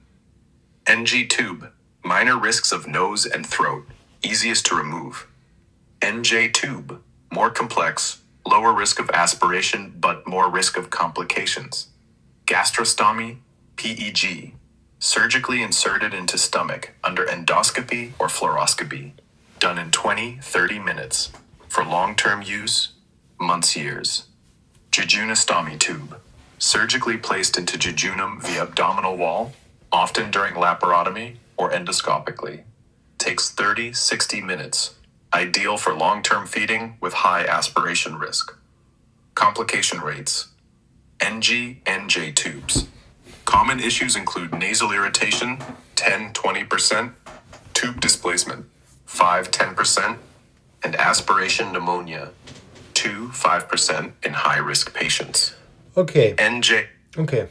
NG tube, minor risks of nose and throat, easiest to remove. NJ tube, more complex, lower risk of aspiration but more risk of complications. Gastrostomy, PEG, surgically inserted into stomach under endoscopy or fluoroscopy, done in 20-30 minutes. For long-term use, months, years. Jejunostomy tube, surgically placed into jejunum via abdominal wall, often during laparotomy or endoscopically. Takes 30-60 minutes. Ideal for long-term feeding with high aspiration risk. Complication rates. NG-NJ tubes. Common issues include nasal irritation, 10-20%, tube displacement, 5-10%, and aspiration pneumonia, 2-5% in high-risk patients. Okay. NJ. Okay.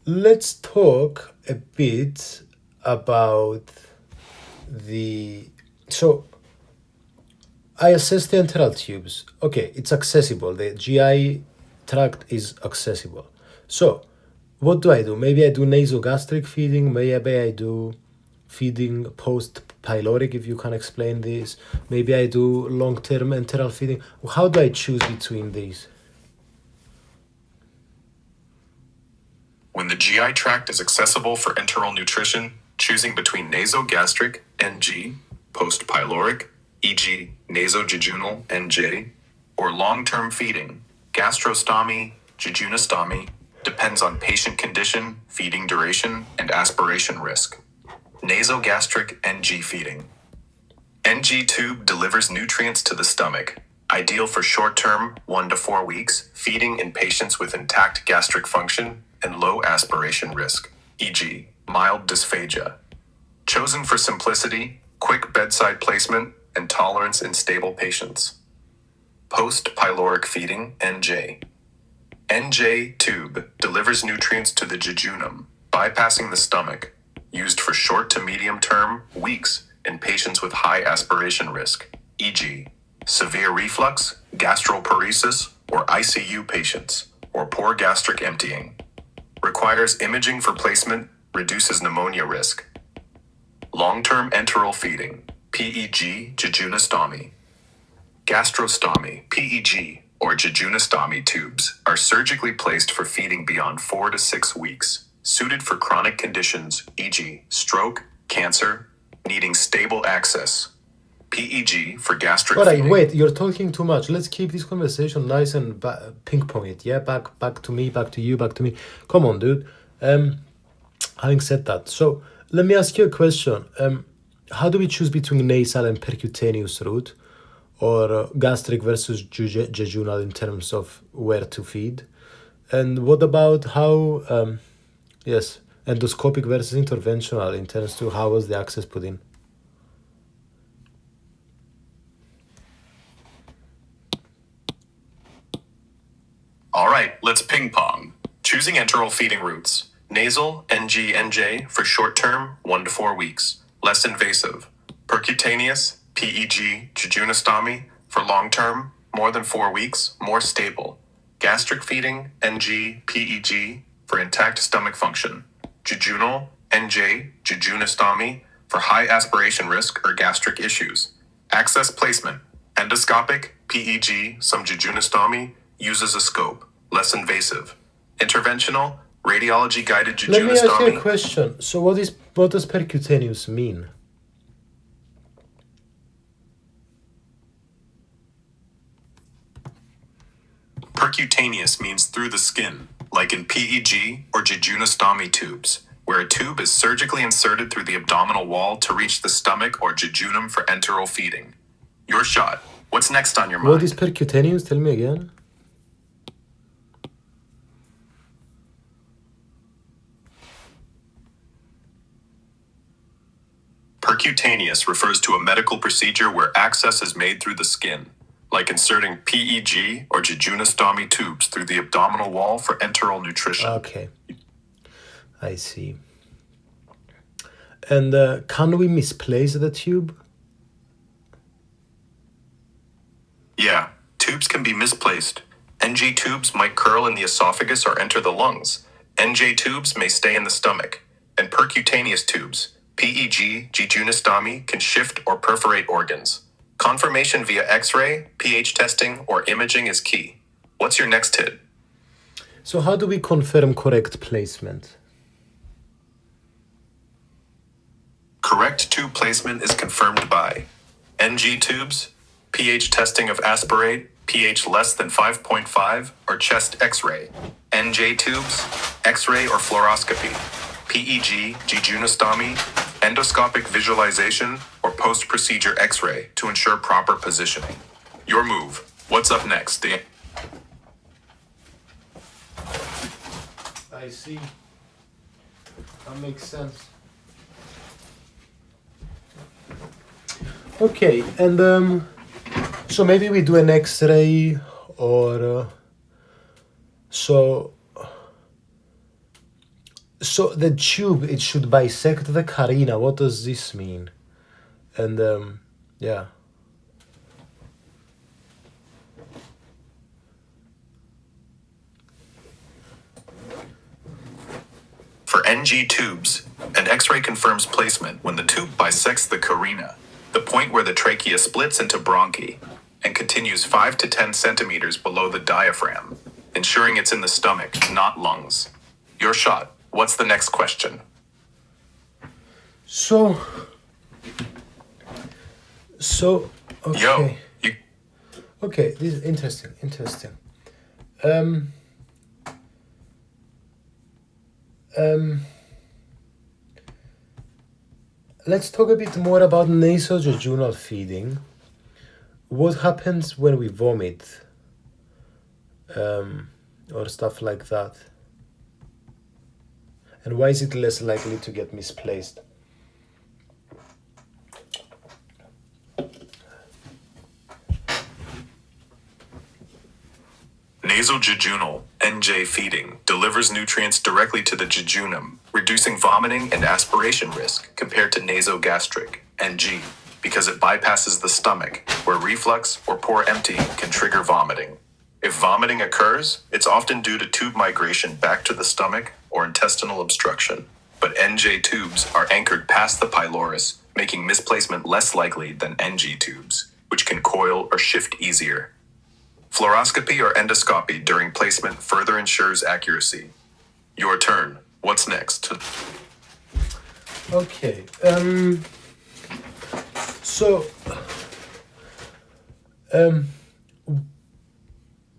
Let's talk a bit about so I assess the enteral tubes. Okay, it's accessible. The GI tract is accessible. So what do? Maybe I do nasogastric feeding. Maybe I do feeding post-pyloric, if you can explain this. Maybe I do long-term enteral feeding. How do I choose between these? When the GI tract is accessible for enteral nutrition, choosing between nasogastric, NG, post-pyloric, e.g. nasojejunal, NJ, or long-term feeding, gastrostomy, jejunostomy, depends on patient condition, feeding duration, and aspiration risk. Nasogastric NG feeding. NG tube delivers nutrients to the stomach, ideal for short-term, 1 to 4 weeks, feeding in patients with intact gastric function and low aspiration risk, e.g., mild dysphagia. Chosen for simplicity, quick bedside placement, and tolerance in stable patients. Post-pyloric feeding, NJ. NJ tube delivers nutrients to the jejunum, bypassing the stomach, used for short to medium term, weeks, in patients with high aspiration risk, e.g., severe reflux, gastroparesis, or ICU patients, or poor gastric emptying. Requires imaging for placement, reduces pneumonia risk. Long-term enteral feeding, PEG, jejunostomy. Gastrostomy, PEG, or jejunostomy tubes are surgically placed for feeding beyond 4 to 6 weeks, suited for chronic conditions, e.g., stroke, cancer, needing stable access. PEG for gastric All right, feeding. wait, you're talking too much. Let's keep this conversation nice and ping-pong it, yeah? Back to me, back to you, back to me. Come on, dude. Having said that, so let me ask you a question. How do we choose between nasal and percutaneous route, or gastric versus jejunal in terms of where to feed? And what about how, endoscopic versus interventional in terms to how was the access put in? All right, let's ping pong. Choosing enteral feeding routes. Nasal, NG, NJ for short term, 1 to 4 weeks, less invasive. Percutaneous, PEG, jejunostomy for long term, more than 4 weeks, more stable. Gastric feeding, NG, PEG for intact stomach function. Jejunal, NJ, jejunostomy for high aspiration risk or gastric issues. Access placement. Endoscopic, PEG, some jejunostomy, uses a scope, less invasive. Interventional, radiology guided Let me ask you a jejunostomy. question. So what does percutaneous mean? Percutaneous means through the skin, like in PEG or jejunostomy tubes, where a tube is surgically inserted through the abdominal wall to reach the stomach or jejunum for enteral feeding. Your shot. What's next on your mind? What is percutaneous? Tell me again. Percutaneous refers to a medical procedure where access is made through the skin, like inserting PEG or jejunostomy tubes through the abdominal wall for enteral nutrition. Okay, I see. And can we misplace the tube? Yeah, tubes can be misplaced. NG tubes might curl in the esophagus or enter the lungs. NJ tubes may stay in the stomach. And percutaneous tubes, PEG, jejunostomy, can shift or perforate organs. Confirmation via X-ray, pH testing, or imaging is key. What's your next hit? So how do we confirm correct placement? Correct tube placement is confirmed by NG tubes, pH testing of aspirate, pH less than 5.5, or chest X-ray. NJ tubes, X-ray or fluoroscopy. PEG, jejunostomy, endoscopic visualization, or post-procedure X-ray to ensure proper positioning. Your move. What's up next? I see. That makes sense. Okay, and so maybe we do an X-ray, or so the tube, it should bisect the carina. What does this mean? And yeah. For NG tubes, an X-ray confirms placement when the tube bisects the carina, the point where the trachea splits into bronchi, and continues 5 to 10 centimeters below the diaphragm, ensuring it's in the stomach, not lungs. Your shot. What's the next question? So okay. Yo, Okay, this is interesting. Let's talk a bit more about nasojejunal feeding. What happens when we vomit, or stuff like that? And why is it less likely to get misplaced? Nasojejunal, NJ feeding, delivers nutrients directly to the jejunum, reducing vomiting and aspiration risk compared to nasogastric, NG, because it bypasses the stomach, where reflux or poor emptying can trigger vomiting. If vomiting occurs, it's often due to tube migration back to the stomach or intestinal obstruction. But NJ tubes are anchored past the pylorus, making misplacement less likely than NG tubes, which can coil or shift easier. Fluoroscopy or endoscopy during placement further ensures accuracy. Your turn. What's next? Okay. So,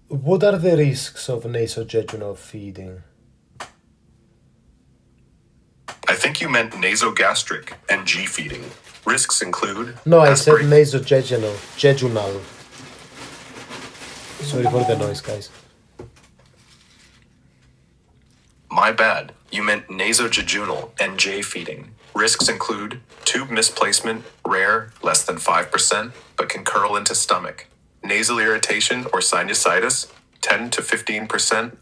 what are the risks of nasojejunal feeding? I think you meant nasogastric and G feeding. Risks include... No, I said nasojejunal. Jejunal. Sorry for the noise, guys. My bad. You meant nasojejunal and J feeding. Risks include tube misplacement, rare, less than 5%, but can curl into stomach. Nasal irritation or sinusitis, 10 to 15%.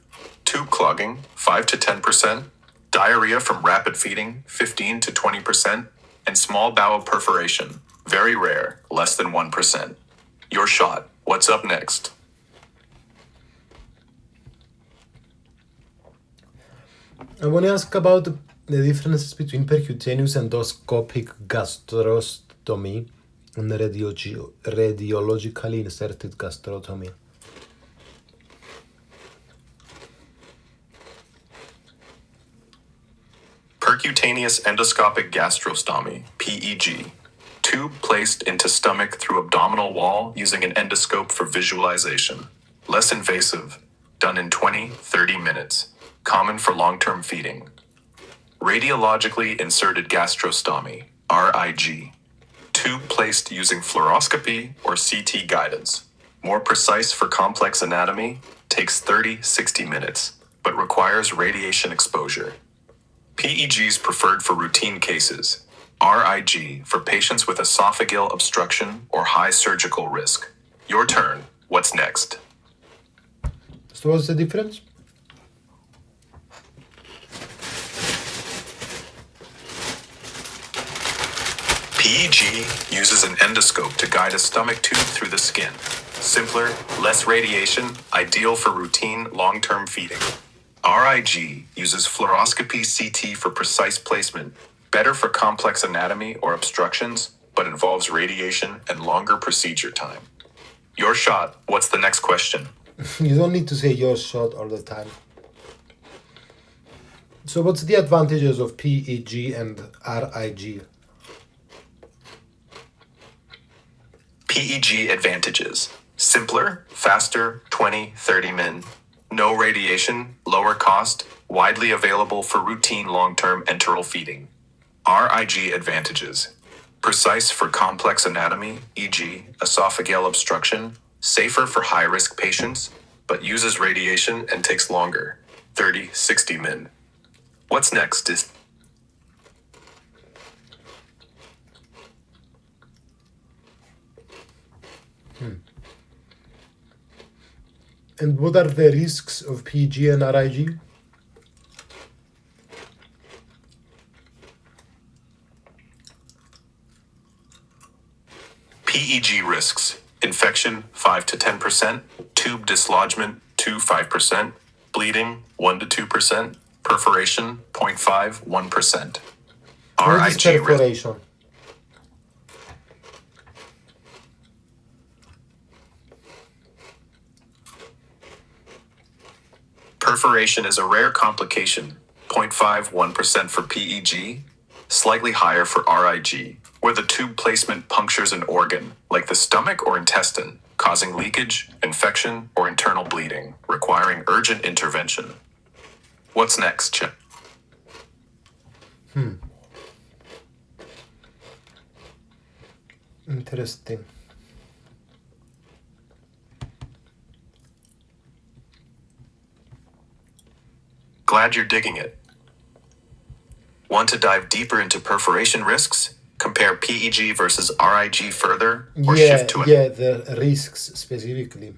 Tube clogging, 5 to 10%. Diarrhea from rapid feeding, 15 to 20%. And small bowel perforation, very rare, less than 1%. Your shot. What's up next? I want to ask about the differences between percutaneous endoscopic gastrostomy and radiologically inserted gastrotomy. Percutaneous endoscopic gastrostomy, PEG. Tube placed into stomach through abdominal wall using an endoscope for visualization. Less invasive, done in 20-30 minutes. Common for long-term feeding. Radiologically inserted gastrostomy, RIG. Tube placed using fluoroscopy or CT guidance. More precise for complex anatomy, takes 30-60 minutes, but requires radiation exposure. PEGs preferred for routine cases. RIG for patients with esophageal obstruction or high surgical risk. Your turn. What's next? So what's the difference? PEG uses an endoscope to guide a stomach tube through the skin. Simpler, less radiation, ideal for routine, long-term feeding. RIG uses fluoroscopy CT for precise placement, better for complex anatomy or obstructions, but involves radiation and longer procedure time. Your shot. What's the next question? You don't need to say your shot all the time. So what's the advantages of PEG and RIG? PEG advantages. Simpler, faster, 20-30 min. No radiation, lower cost, widely available for routine long-term enteral feeding. RIG advantages. Precise for complex anatomy, e.g., esophageal obstruction. Safer for high-risk patients, but uses radiation and takes longer, 30-60 min. What's next is... And what are the risks of PEG and RIG? PEG risks. Infection, 5 to 10%. Tube dislodgement, 2-5%. Bleeding, 1 to 2%. Perforation, 0.5-1%. What is perforation? Perforation is a rare complication, 0.5-1% for PEG, slightly higher for RIG, where the tube placement punctures an organ, like the stomach or intestine, causing leakage, infection, or internal bleeding, requiring urgent intervention. What's next, Chip? Interesting. Glad you're digging it. Want to dive deeper into perforation risks? Compare PEG versus RIG further? Or shift to the risks specifically.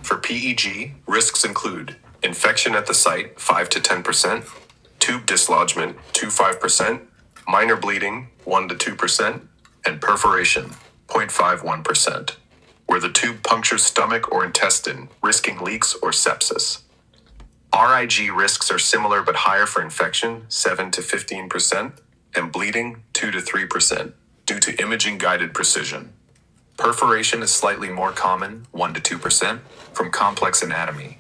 For PEG, risks include infection at the site, 5 to 10%, tube dislodgement, 2-5%, minor bleeding, 1 to 2%, and perforation, 0.5-1%. where the tube punctures stomach or intestine, risking leaks or sepsis. RIG risks are similar but higher for infection, 7 to 15%, and bleeding, 2 to 3%, due to imaging-guided precision. Perforation is slightly more common, 1 to 2%, from complex anatomy.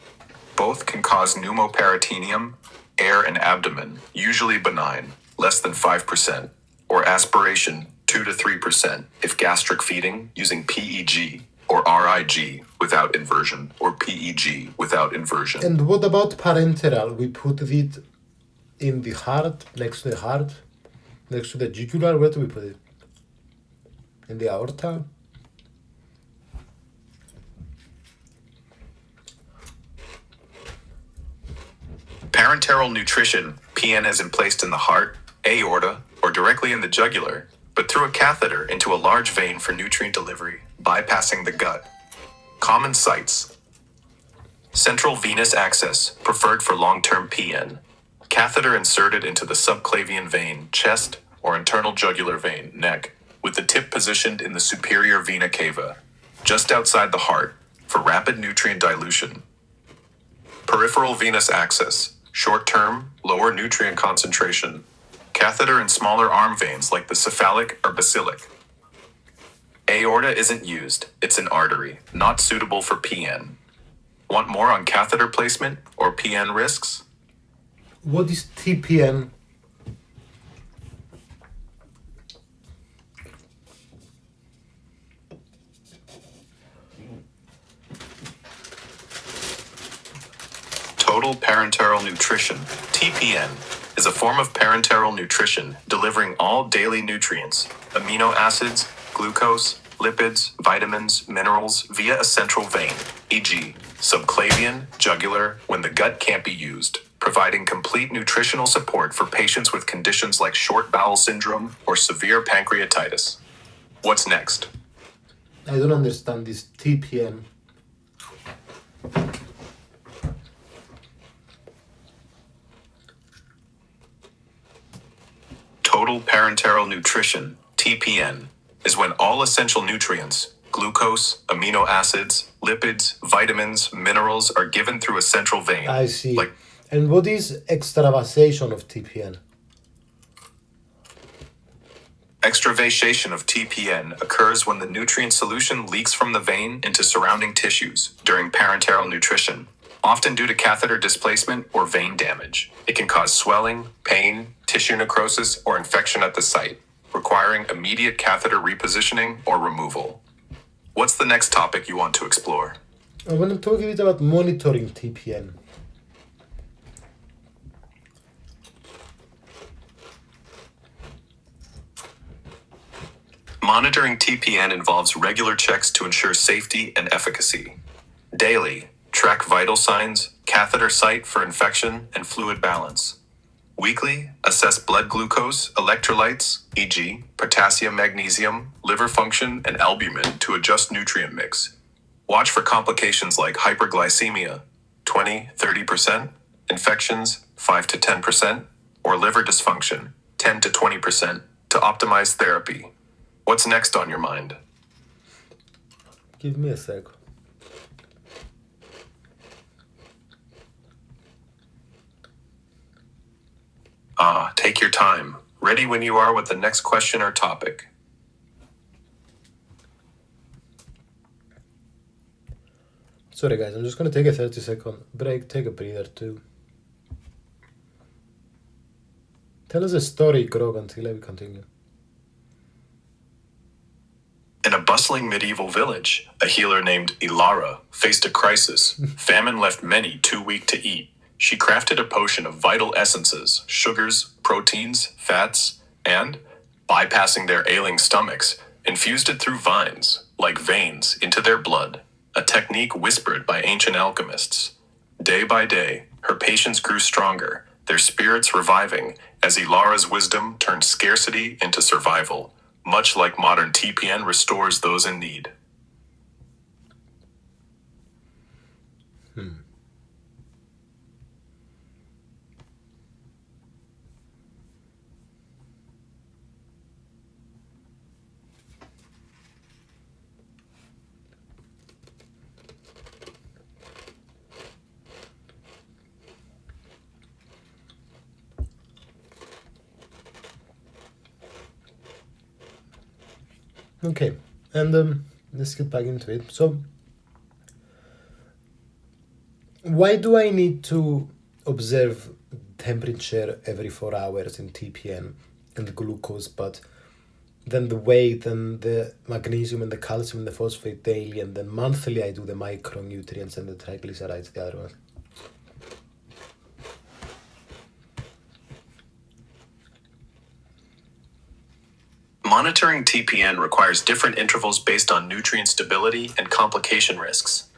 Both can cause pneumoperitoneum, air and abdomen, usually benign, less than 5%, or aspiration, 2 to 3%, if gastric feeding, using PEG, or RIG without inversion, or PEG without inversion. And what about parenteral? We put it in the heart, next to the heart, next to the jugular. Where do we put it? In the aorta? Parenteral nutrition, PN, is emplaced in the heart, aorta, or directly in the jugular, but through a catheter into a large vein for nutrient delivery, bypassing the gut. Common sites: central venous access, preferred for long-term PN. Catheter inserted into the subclavian vein, chest, or internal jugular vein, neck, with the tip positioned in the superior vena cava, just outside the heart, for rapid nutrient dilution. Peripheral venous access, short-term, lower nutrient concentration. Catheter in smaller arm veins like the cephalic or basilic. Aorta isn't used, it's an artery, not suitable for PN. Want more on catheter placement or PN risks? What is TPN? Total parenteral nutrition, TPN, is a form of parenteral nutrition delivering all daily nutrients, amino acids, glucose, lipids, vitamins, minerals via a central vein, e.g., subclavian, jugular, when the gut can't be used, providing complete nutritional support for patients with conditions like short bowel syndrome or severe pancreatitis. What's next? I don't understand this TPN. Total parenteral nutrition, TPN, is when all essential nutrients, glucose, amino acids, lipids, vitamins, minerals, are given through a central vein. I see. And what is extravasation of TPN? Extravasation of TPN occurs when the nutrient solution leaks from the vein into surrounding tissues during parenteral nutrition, often due to catheter displacement or vein damage. It can cause swelling, pain, tissue necrosis, or infection at the site, requiring immediate catheter repositioning or removal. What's the next topic you want to explore? I want to talk a bit about monitoring TPN. Monitoring TPN involves regular checks to ensure safety and efficacy. Daily, track vital signs, catheter site for infection, and fluid balance. Weekly, assess blood glucose, electrolytes, e.g., potassium, magnesium, liver function, and albumin to adjust nutrient mix. Watch for complications like hyperglycemia, 20-30%, infections, 5 to 10%, or liver dysfunction, 10 to 20%, to optimize therapy. What's next on your mind? Give me a sec. Take your time. Ready when you are with the next question or topic. Sorry guys, I'm just going to take a 30-second break, take a breather too. Tell us a story, Grog, until I continue. In a bustling medieval village, a healer named Ilara faced a crisis. Famine left many too weak to eat. She crafted a potion of vital essences, sugars, proteins, fats, and, bypassing their ailing stomachs, infused it through vines, like veins, into their blood, a technique whispered by ancient alchemists. Day by day, her patients grew stronger, their spirits reviving, as Ilara's wisdom turned scarcity into survival, much like modern TPN restores those in need. Okay, and let's get back into it. So, why do I need to observe temperature every 4 hours in TPN and glucose, but then the weight and the magnesium and the calcium and the phosphate daily, and then monthly I do the micronutrients and the triglycerides, the other ones? Monitoring TPN requires different intervals based on nutrient stability and complication risks.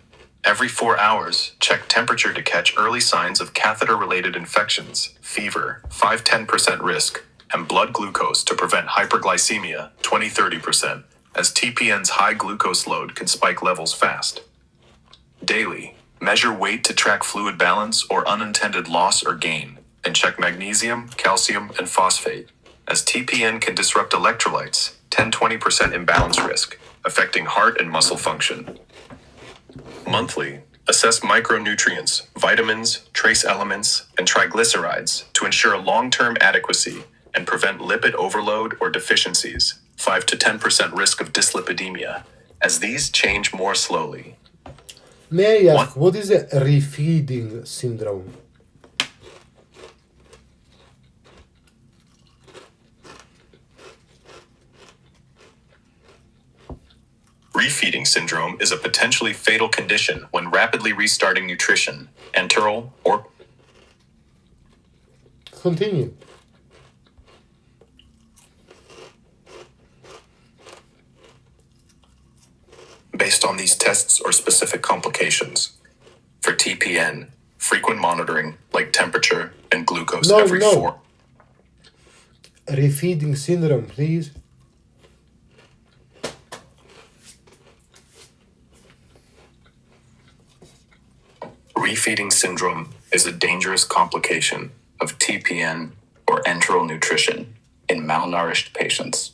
Every 4 hours, check temperature to catch early signs of catheter-related infections, fever, 5-10% risk, and blood glucose to prevent hyperglycemia, 20-30%, as TPN's high glucose load can spike levels fast. Daily, measure weight to track fluid balance or unintended loss or gain, and check magnesium, calcium, and phosphate, as TPN can disrupt electrolytes, 10-20% imbalance risk, affecting heart and muscle function. Monthly, assess micronutrients, vitamins, trace elements, and triglycerides to ensure long-term adequacy and prevent lipid overload or deficiencies, 5-10% risk of dyslipidemia, as these change more slowly. May I ask, what is a refeeding syndrome? Refeeding syndrome is a potentially fatal condition when rapidly restarting nutrition, enteral, or Continue. based on these tests or specific complications. For TPN, frequent monitoring, like temperature and glucose No, every no. 4. Refeeding syndrome, please. Refeeding syndrome is a dangerous complication of TPN or enteral nutrition in malnourished patients,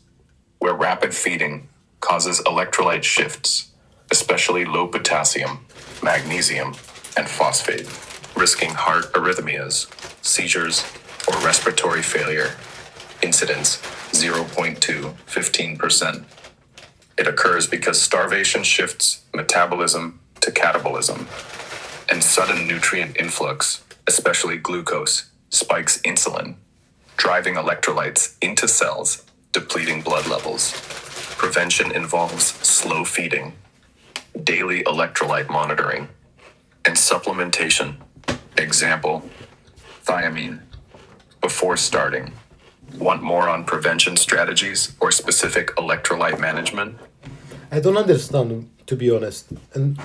where rapid feeding causes electrolyte shifts, especially low potassium, magnesium, and phosphate, risking heart arrhythmias, seizures, or respiratory failure. Incidence 0.2-15%. It occurs because starvation shifts metabolism to catabolism, and sudden nutrient influx, especially glucose, spikes insulin, driving electrolytes into cells, depleting blood levels. Prevention involves slow feeding, daily electrolyte monitoring, and supplementation. Example, thiamine, before starting. Want more on prevention strategies or specific electrolyte management? I don't understand, to be honest. And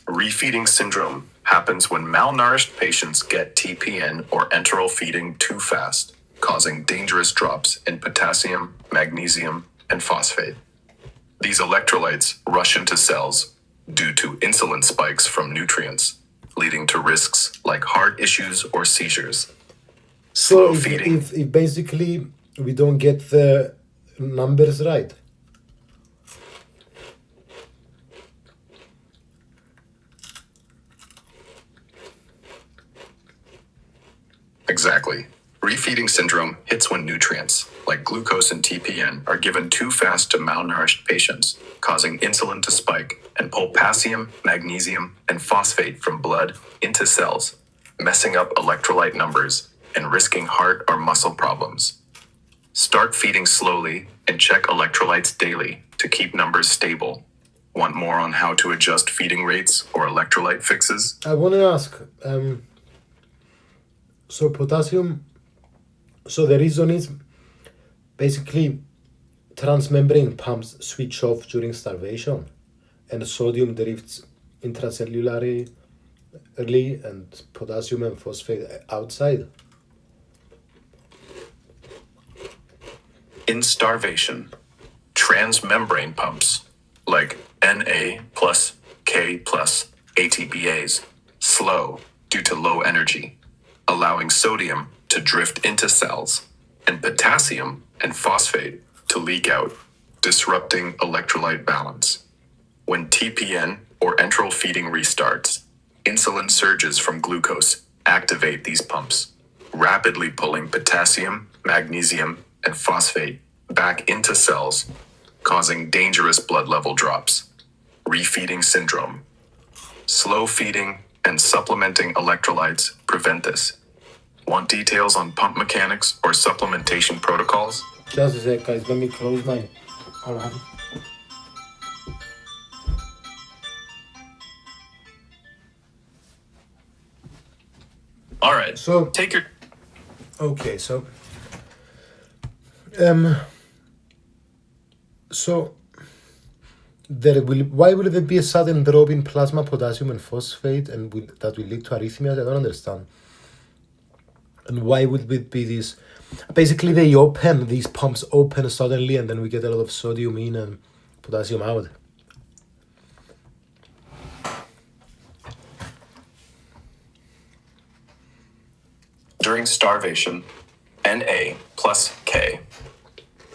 Refeeding syndrome happens when malnourished patients get TPN or enteral feeding too fast, causing dangerous drops in potassium, magnesium, and phosphate. These electrolytes rush into cells due to insulin spikes from nutrients, leading to risks like heart issues or seizures. so Slow feeding. if basically we don't get the numbers right. Exactly. Refeeding syndrome hits when nutrients, like glucose and TPN, are given too fast to malnourished patients, causing insulin to spike and pull potassium, magnesium, and phosphate from blood into cells, messing up electrolyte numbers and risking heart or muscle problems. Start feeding slowly and check electrolytes daily to keep numbers stable. Want more on how to adjust feeding rates or electrolyte fixes? I want to ask, so potassium, so the reason is basically transmembrane pumps switch off during starvation, and sodium drifts intracellularly and potassium and phosphate outside. In starvation, transmembrane pumps, like Na plus K plus ATPase, slow due to low energy, allowing sodium to drift into cells and potassium and phosphate to leak out, disrupting electrolyte balance. When TPN or enteral feeding restarts, insulin surges from glucose activate these pumps, rapidly pulling potassium, magnesium, and phosphate back into cells, causing dangerous blood level drops. Refeeding syndrome. Slow feeding and supplementing electrolytes prevent this. Want details on pump mechanics or supplementation protocols? Just a sec, guys. Let me close my alarm. All right. So, Take your. okay, so why will there be a sudden drop in plasma potassium and phosphate and that will lead to arrhythmias? I don't understand. And why would it be this? Basically, these pumps open suddenly, and then we get a lot of sodium in and potassium out. During starvation, Na plus K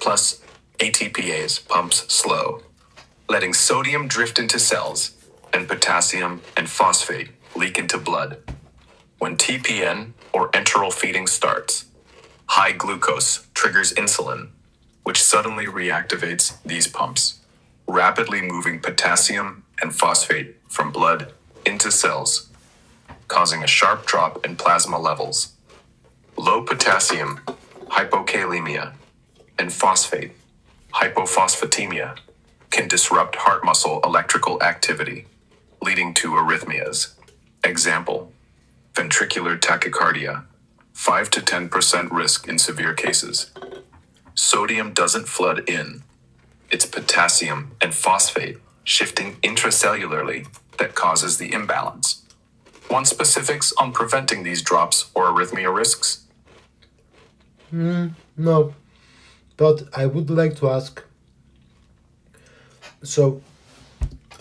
plus ATPase pumps slow, letting sodium drift into cells and potassium and phosphate leak into blood. When TPN or enteral feeding starts, high glucose triggers insulin, which suddenly reactivates these pumps, rapidly moving potassium and phosphate from blood into cells, causing a sharp drop in plasma levels. Low potassium, hypokalemia, and phosphate, hypophosphatemia, can disrupt heart muscle electrical activity, leading to arrhythmias. Example, ventricular tachycardia, 5 to 10% risk in severe cases. Sodium doesn't flood in. It's potassium and phosphate shifting intracellularly that causes the imbalance. Want specifics on preventing these drops or arrhythmia risks? No, but I would like to ask, so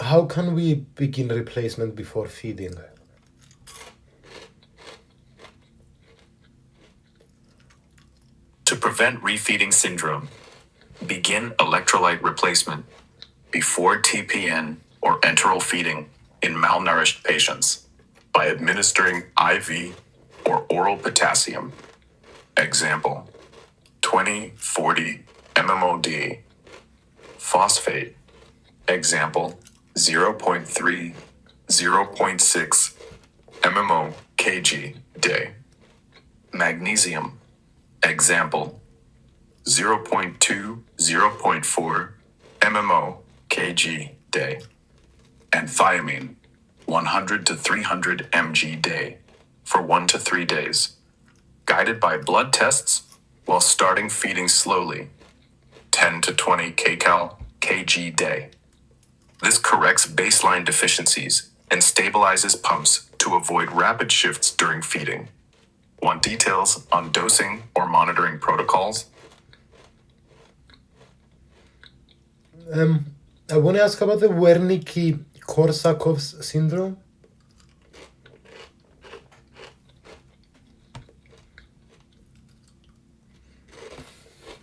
how can we begin replacement before feeding? To prevent refeeding syndrome, begin electrolyte replacement before TPN or enteral feeding in malnourished patients by administering IV or oral potassium. Example, 20-40 mmOD. Phosphate. Example, 0.3, 0.6 mmO kg day. Magnesium. Example, 0.2, 0.4 mmO kg day. And thiamine, 100 to 300 mg day for 1 to 3 days. Guided by blood tests while starting feeding slowly, 10 to 20 kcal kg day. This corrects baseline deficiencies and stabilizes pumps to avoid rapid shifts during feeding. Want details on dosing or monitoring protocols? I want to ask about the Wernicke-Korsakoff syndrome.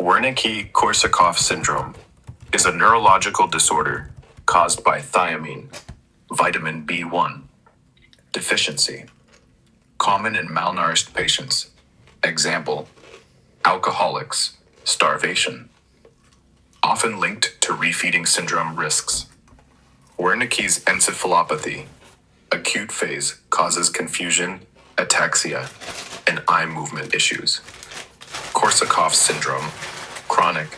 Wernicke-Korsakoff syndrome is a neurological disorder caused by thiamine, vitamin B1, deficiency. Common in malnourished patients. Example, alcoholics, starvation. Often linked to refeeding syndrome risks. Wernicke's encephalopathy, acute phase, causes confusion, ataxia, and eye movement issues. Korsakoff syndrome, chronic,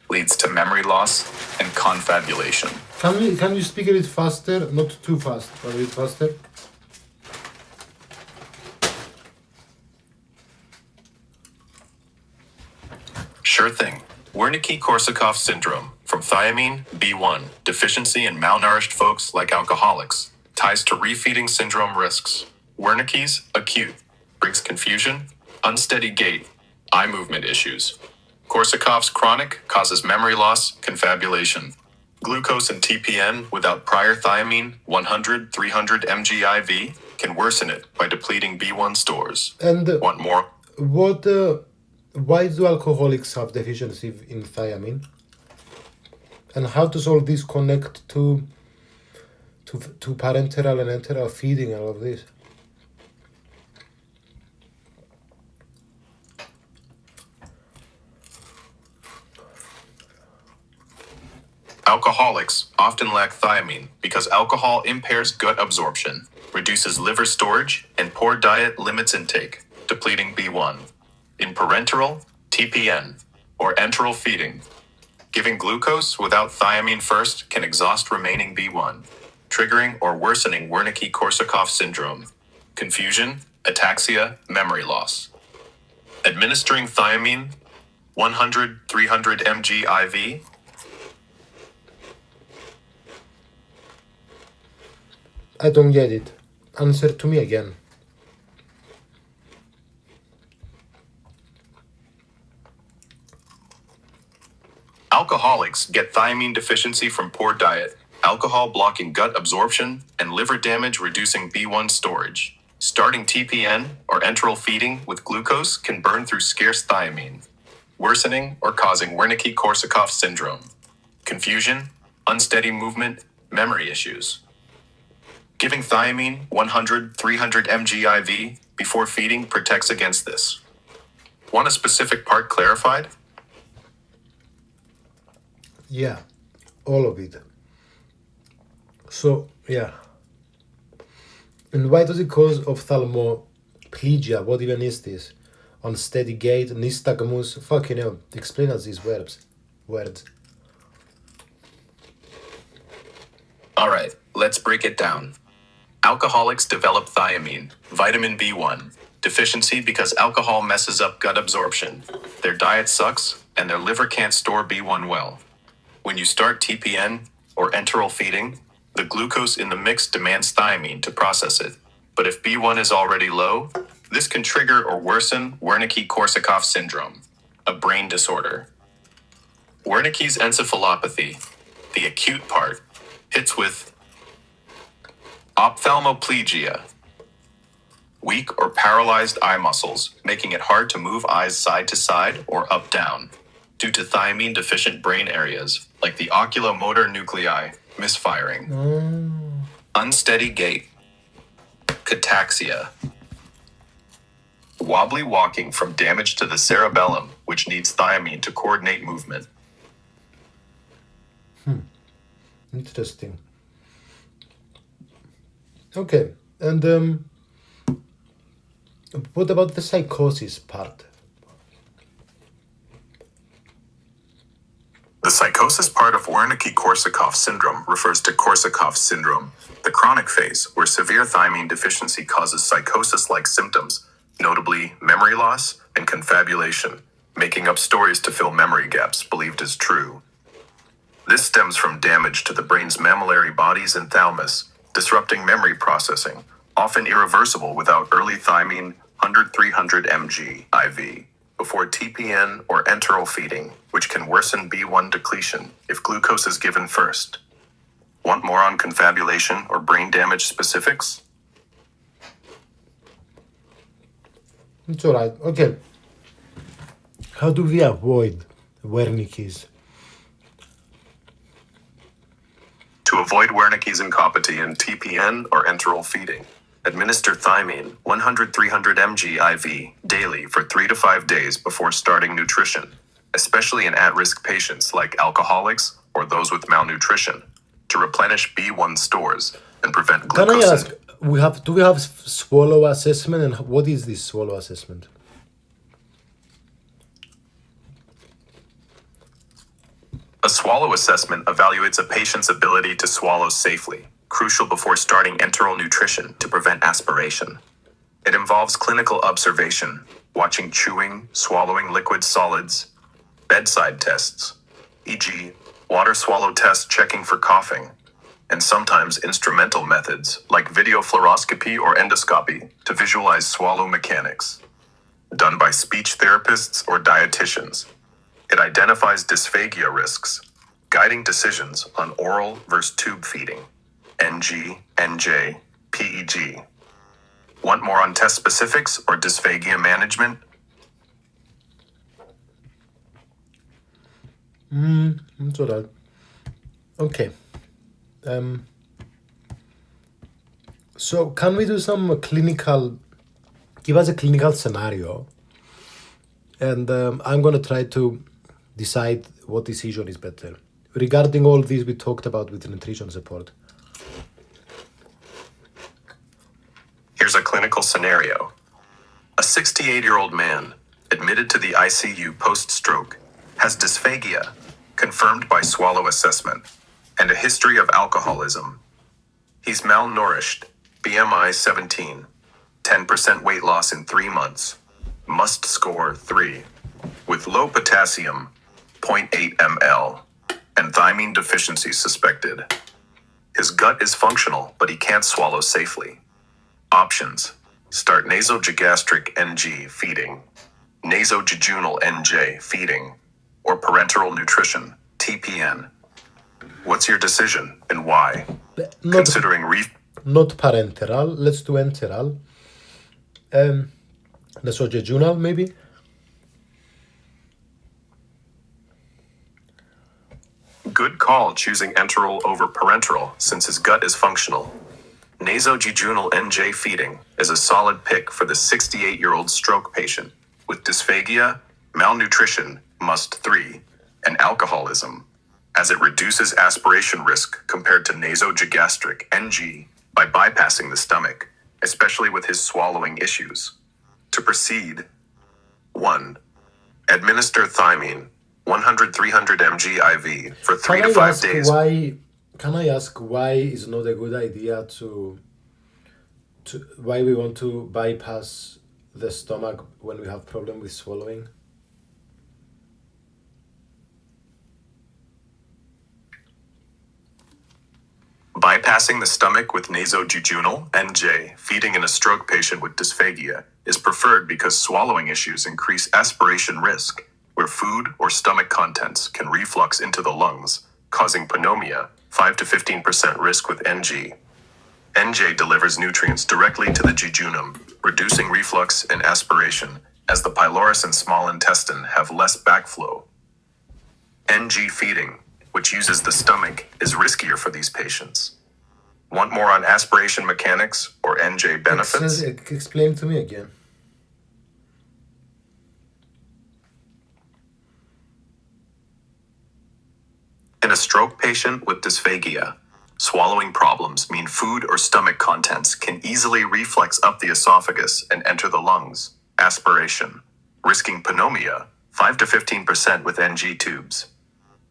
leads to memory loss and confabulation. Can you speak a bit faster? Not too fast, but a bit faster. Sure thing. Wernicke-Korsakoff syndrome, from thiamine, B1, deficiency in malnourished folks like alcoholics, ties to refeeding syndrome risks. Wernicke's, acute, brings confusion, unsteady gait, eye movement issues. Korsakoff's chronic causes memory loss, confabulation. Glucose and TPN without prior thiamine, 100, 300 mg IV, can worsen it by depleting B1 stores. And Want more? Why do alcoholics have deficiency in thiamine? And how does all this connect to parenteral and enteral feeding and all of this? Alcoholics often lack thiamine because alcohol impairs gut absorption, reduces liver storage, and poor diet limits intake, depleting B1. In parenteral, TPN, or enteral feeding, giving glucose without thiamine first can exhaust remaining B1, triggering or worsening Wernicke-Korsakoff syndrome, confusion, ataxia, memory loss. Administering thiamine, 100-300 mg IV. I don't get it. Answer to me again. Alcoholics get thiamine deficiency from poor diet, alcohol blocking gut absorption, and liver damage reducing B1 storage. Starting TPN or enteral feeding with glucose can burn through scarce thiamine, worsening or causing Wernicke-Korsakoff syndrome, confusion, unsteady movement, memory issues. Giving thiamine 100-300 mg IV before feeding protects against this. Want a specific part clarified? Yeah, all of it. So, yeah. And why does it cause ophthalmoplegia? What even is this? Unsteady gait, nystagmus, fucking hell. Explain us these words. All right, let's break it down. Alcoholics develop thiamine, vitamin B1, deficiency because alcohol messes up gut absorption. Their diet sucks, and their liver can't store B1 well. When you start TPN, or enteral feeding, the glucose in the mix demands thiamine to process it. But if B1 is already low, this can trigger or worsen Wernicke-Korsakoff syndrome, a brain disorder. Wernicke's encephalopathy, the acute part, hits with ophthalmoplegia, weak or paralyzed eye muscles, making it hard to move eyes side to side or up-down, due to thiamine-deficient brain areas, like the oculomotor nuclei, misfiring. Unsteady gait, cataxia, wobbly walking from damage to the cerebellum, which needs thiamine to coordinate movement. Interesting. Okay, and what about the psychosis part? The psychosis part of Wernicke-Korsakoff syndrome refers to Korsakoff syndrome, the chronic phase where severe thiamine deficiency causes psychosis-like symptoms, notably memory loss and confabulation, making up stories to fill memory gaps believed as true. This stems from damage to the brain's mammillary bodies and thalamus, disrupting memory processing, often irreversible without early thiamine 100-300 mg IV, before TPN or enteral feeding, which can worsen B1 depletion if glucose is given first. Want more on confabulation or brain damage specifics? It's alright. Okay. How do we avoid Wernicke's? To avoid Wernicke's encephalopathy in TPN or enteral feeding, administer thiamine 100-300 mg IV daily for 3 to 5 days before starting nutrition, especially in at-risk patients like alcoholics or those with malnutrition, to replenish B1 stores and prevent Can I glucose. ask, do we have swallow assessment, and what is this swallow assessment? A swallow assessment evaluates a patient's ability to swallow safely, crucial before starting enteral nutrition to prevent aspiration. It involves clinical observation, watching chewing, swallowing liquid solids, bedside tests, e.g., water swallow test checking for coughing, and sometimes instrumental methods like video fluoroscopy or endoscopy to visualize swallow mechanics. Done by speech therapists or dietitians. It identifies dysphagia risks, guiding decisions on oral versus tube feeding, NG, NJ, PEG. Want more on test specifics or dysphagia management? It's alright. Okay. So can we do some give us a clinical scenario, and I'm gonna try to decide what decision is better. regarding all these we talked about with nutrition support. Here's a clinical scenario. A 68-year-old man, admitted to the ICU post-stroke, has dysphagia, confirmed by swallow assessment, and a history of alcoholism. He's malnourished, BMI 17, 10% weight loss in 3 months, must score 3, with low potassium, 0.8 ml, and thiamine deficiency suspected. His gut is functional, but he can't swallow safely. Options: start nasogastric NG feeding, nasojejunal NJ feeding, or parenteral nutrition, TPN. What's your decision and why? Not, Considering not parenteral, let's do enteral. Nasojejunal, maybe? Good call choosing enteral over parenteral since his gut is functional. Nasojejunal NJ feeding is a solid pick for the 68-year-old stroke patient with dysphagia, malnutrition, must 3, and alcoholism, as it reduces aspiration risk compared to nasogastric NG by bypassing the stomach, especially with his swallowing issues. To proceed, 1. Administer thiamine, 100-300 mg IV for 3 to 5 days. Can I ask why is not a good idea to why we want to bypass the stomach when we have problem with swallowing? Bypassing the stomach with nasojejunal NJ feeding in a stroke patient with dysphagia is preferred because swallowing issues increase aspiration risk, where food or stomach contents can reflux into the lungs, causing pneumonia, 5 to 15% risk with NG. NJ delivers nutrients directly to the jejunum, reducing reflux and aspiration, as the pylorus and small intestine have less backflow. NG feeding, which uses the stomach, is riskier for these patients. Want more on aspiration mechanics or NJ benefits? Explain to me again. In a stroke patient with dysphagia, swallowing problems mean food or stomach contents can easily reflux up the esophagus and enter the lungs, aspiration, risking pneumonia, 5 to 15% with NG tubes.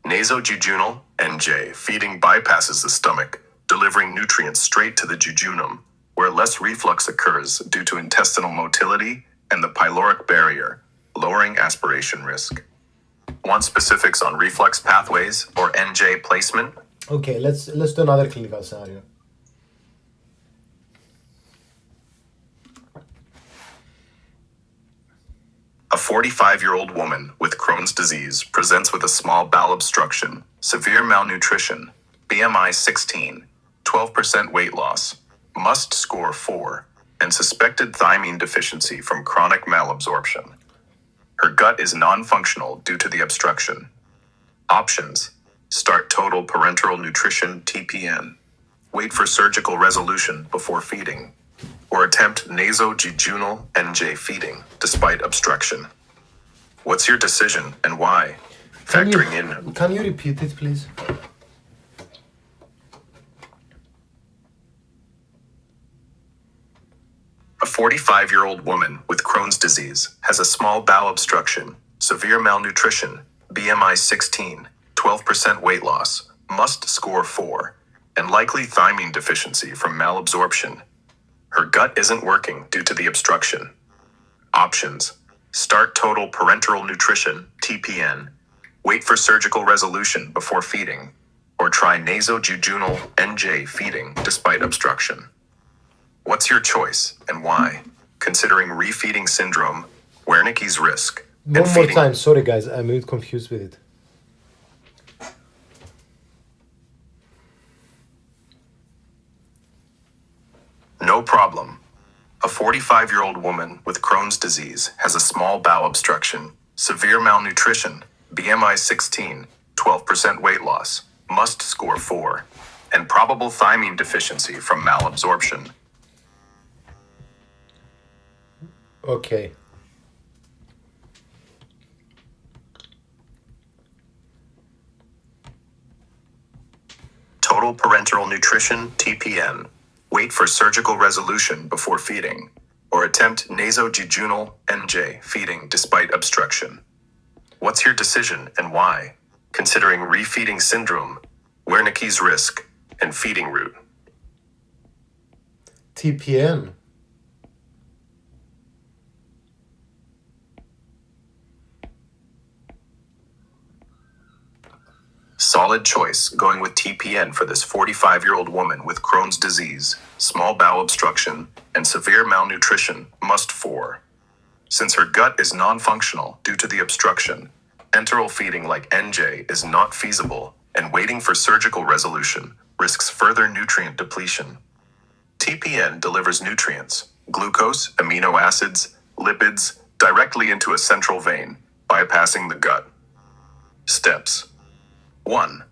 Nasojejunal NJ feeding bypasses the stomach, delivering nutrients straight to the jejunum, where less reflux occurs due to intestinal motility and the pyloric barrier, lowering aspiration risk. Want specifics on reflux pathways or NJ placement? Okay, let's do another clinical scenario. A 45-year-old woman with Crohn's disease presents with a small bowel obstruction, severe malnutrition, BMI 16, 12% weight loss, must score 4, and suspected thiamine deficiency from chronic malabsorption. Her gut is non-functional due to the obstruction. Options: start total parenteral nutrition TPN, wait for surgical resolution before feeding, or attempt nasojejunal NJ feeding despite obstruction. What's your decision and why? Can you repeat it, please? A 45-year-old woman with Crohn's disease has a small bowel obstruction, severe malnutrition, BMI 16, 12% weight loss, must score 4, and likely thiamine deficiency from malabsorption. Her gut isn't working due to the obstruction. Options: start total parenteral nutrition, TPN, wait for surgical resolution before feeding, or try nasojejunal NJ feeding despite obstruction. What's your choice and why? Considering refeeding syndrome, Wernicke's risk, and One more feeding. time, sorry guys, I'm a bit confused with it. No problem. A 45-year-old woman with Crohn's disease has a small bowel obstruction, severe malnutrition, BMI 16, 12% weight loss, must score 4, and probable thiamine deficiency from malabsorption. Okay. Total parenteral nutrition, TPN. Wait for surgical resolution before feeding, or attempt nasojejunal NJ feeding despite obstruction. What's your decision and why? Considering refeeding syndrome, Wernicke's risk, and feeding route. TPN. Solid choice, going with TPN for this 45-year-old woman with Crohn's disease, small bowel obstruction, and severe malnutrition, must 4. Since her gut is non-functional due to the obstruction, enteral feeding like NJ is not feasible, and waiting for surgical resolution risks further nutrient depletion. TPN delivers nutrients, glucose, amino acids, lipids, directly into a central vein, bypassing the gut. Steps. 1.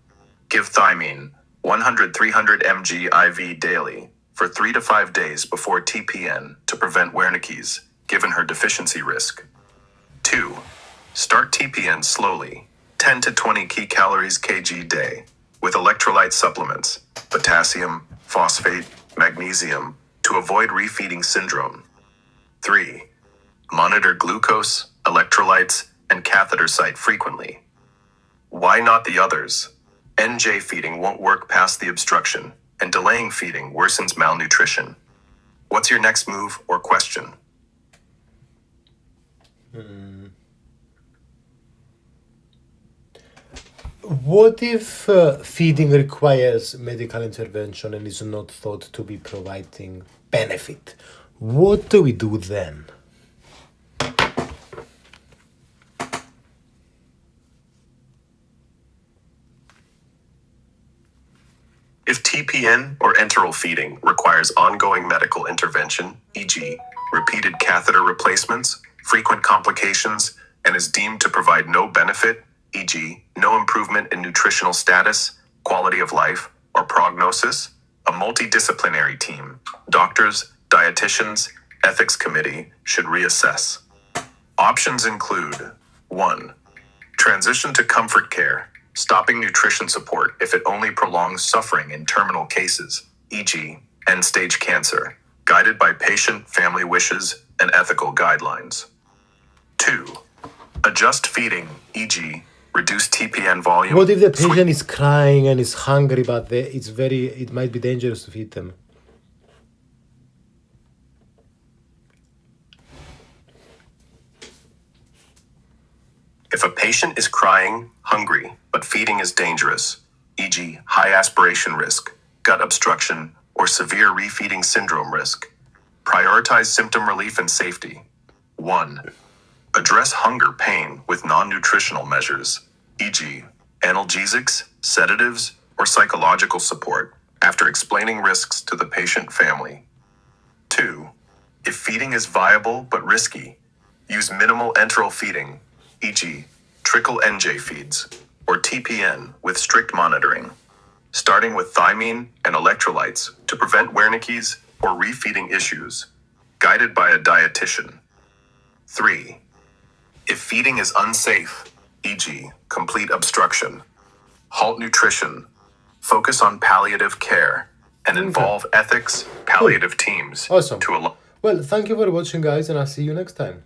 Give thiamine, 100-300 mg IV daily, for 3 to 5 days before TPN to prevent Wernicke's, given her deficiency risk. 2. Start TPN slowly, 10 to 20 kcals kg day, with electrolyte supplements, potassium, phosphate, magnesium, to avoid refeeding syndrome. 3. Monitor glucose, electrolytes, and catheter site frequently. Why not the others? NJ feeding won't work past the obstruction, and delaying feeding worsens malnutrition. What's your next move or question? What if feeding requires medical intervention and is not thought to be providing benefit? What do we do then? If TPN or enteral feeding requires ongoing medical intervention, e.g., repeated catheter replacements, frequent complications, and is deemed to provide no benefit, e.g., no improvement in nutritional status, quality of life, or prognosis, a multidisciplinary team, doctors, dietitians, ethics committee, should reassess. Options include 1. Transition to comfort care, stopping nutrition support if it only prolongs suffering in terminal cases, e.g., end-stage cancer, guided by patient family wishes and ethical guidelines. 2. Adjust feeding, e.g., reduce TPN volume. What if the patient is crying and is hungry, but it might be dangerous to feed them? If a patient is crying, hungry, but feeding is dangerous, e.g., high aspiration risk, gut obstruction, or severe refeeding syndrome risk, prioritize symptom relief and safety. 1. Address hunger pain with non-nutritional measures, e.g., analgesics, sedatives, or psychological support, after explaining risks to the patient family. 2. If feeding is viable but risky, use minimal enteral feeding, e.g., trickle NJ feeds, or TPN with strict monitoring, starting with thiamine and electrolytes to prevent Wernicke's or refeeding issues, guided by a dietitian. 3. If feeding is unsafe, e.g., complete obstruction, halt nutrition, focus on palliative care, and involve ethics, palliative teams Awesome. to allow. Well, thank you for watching, guys, and I'll see you next time.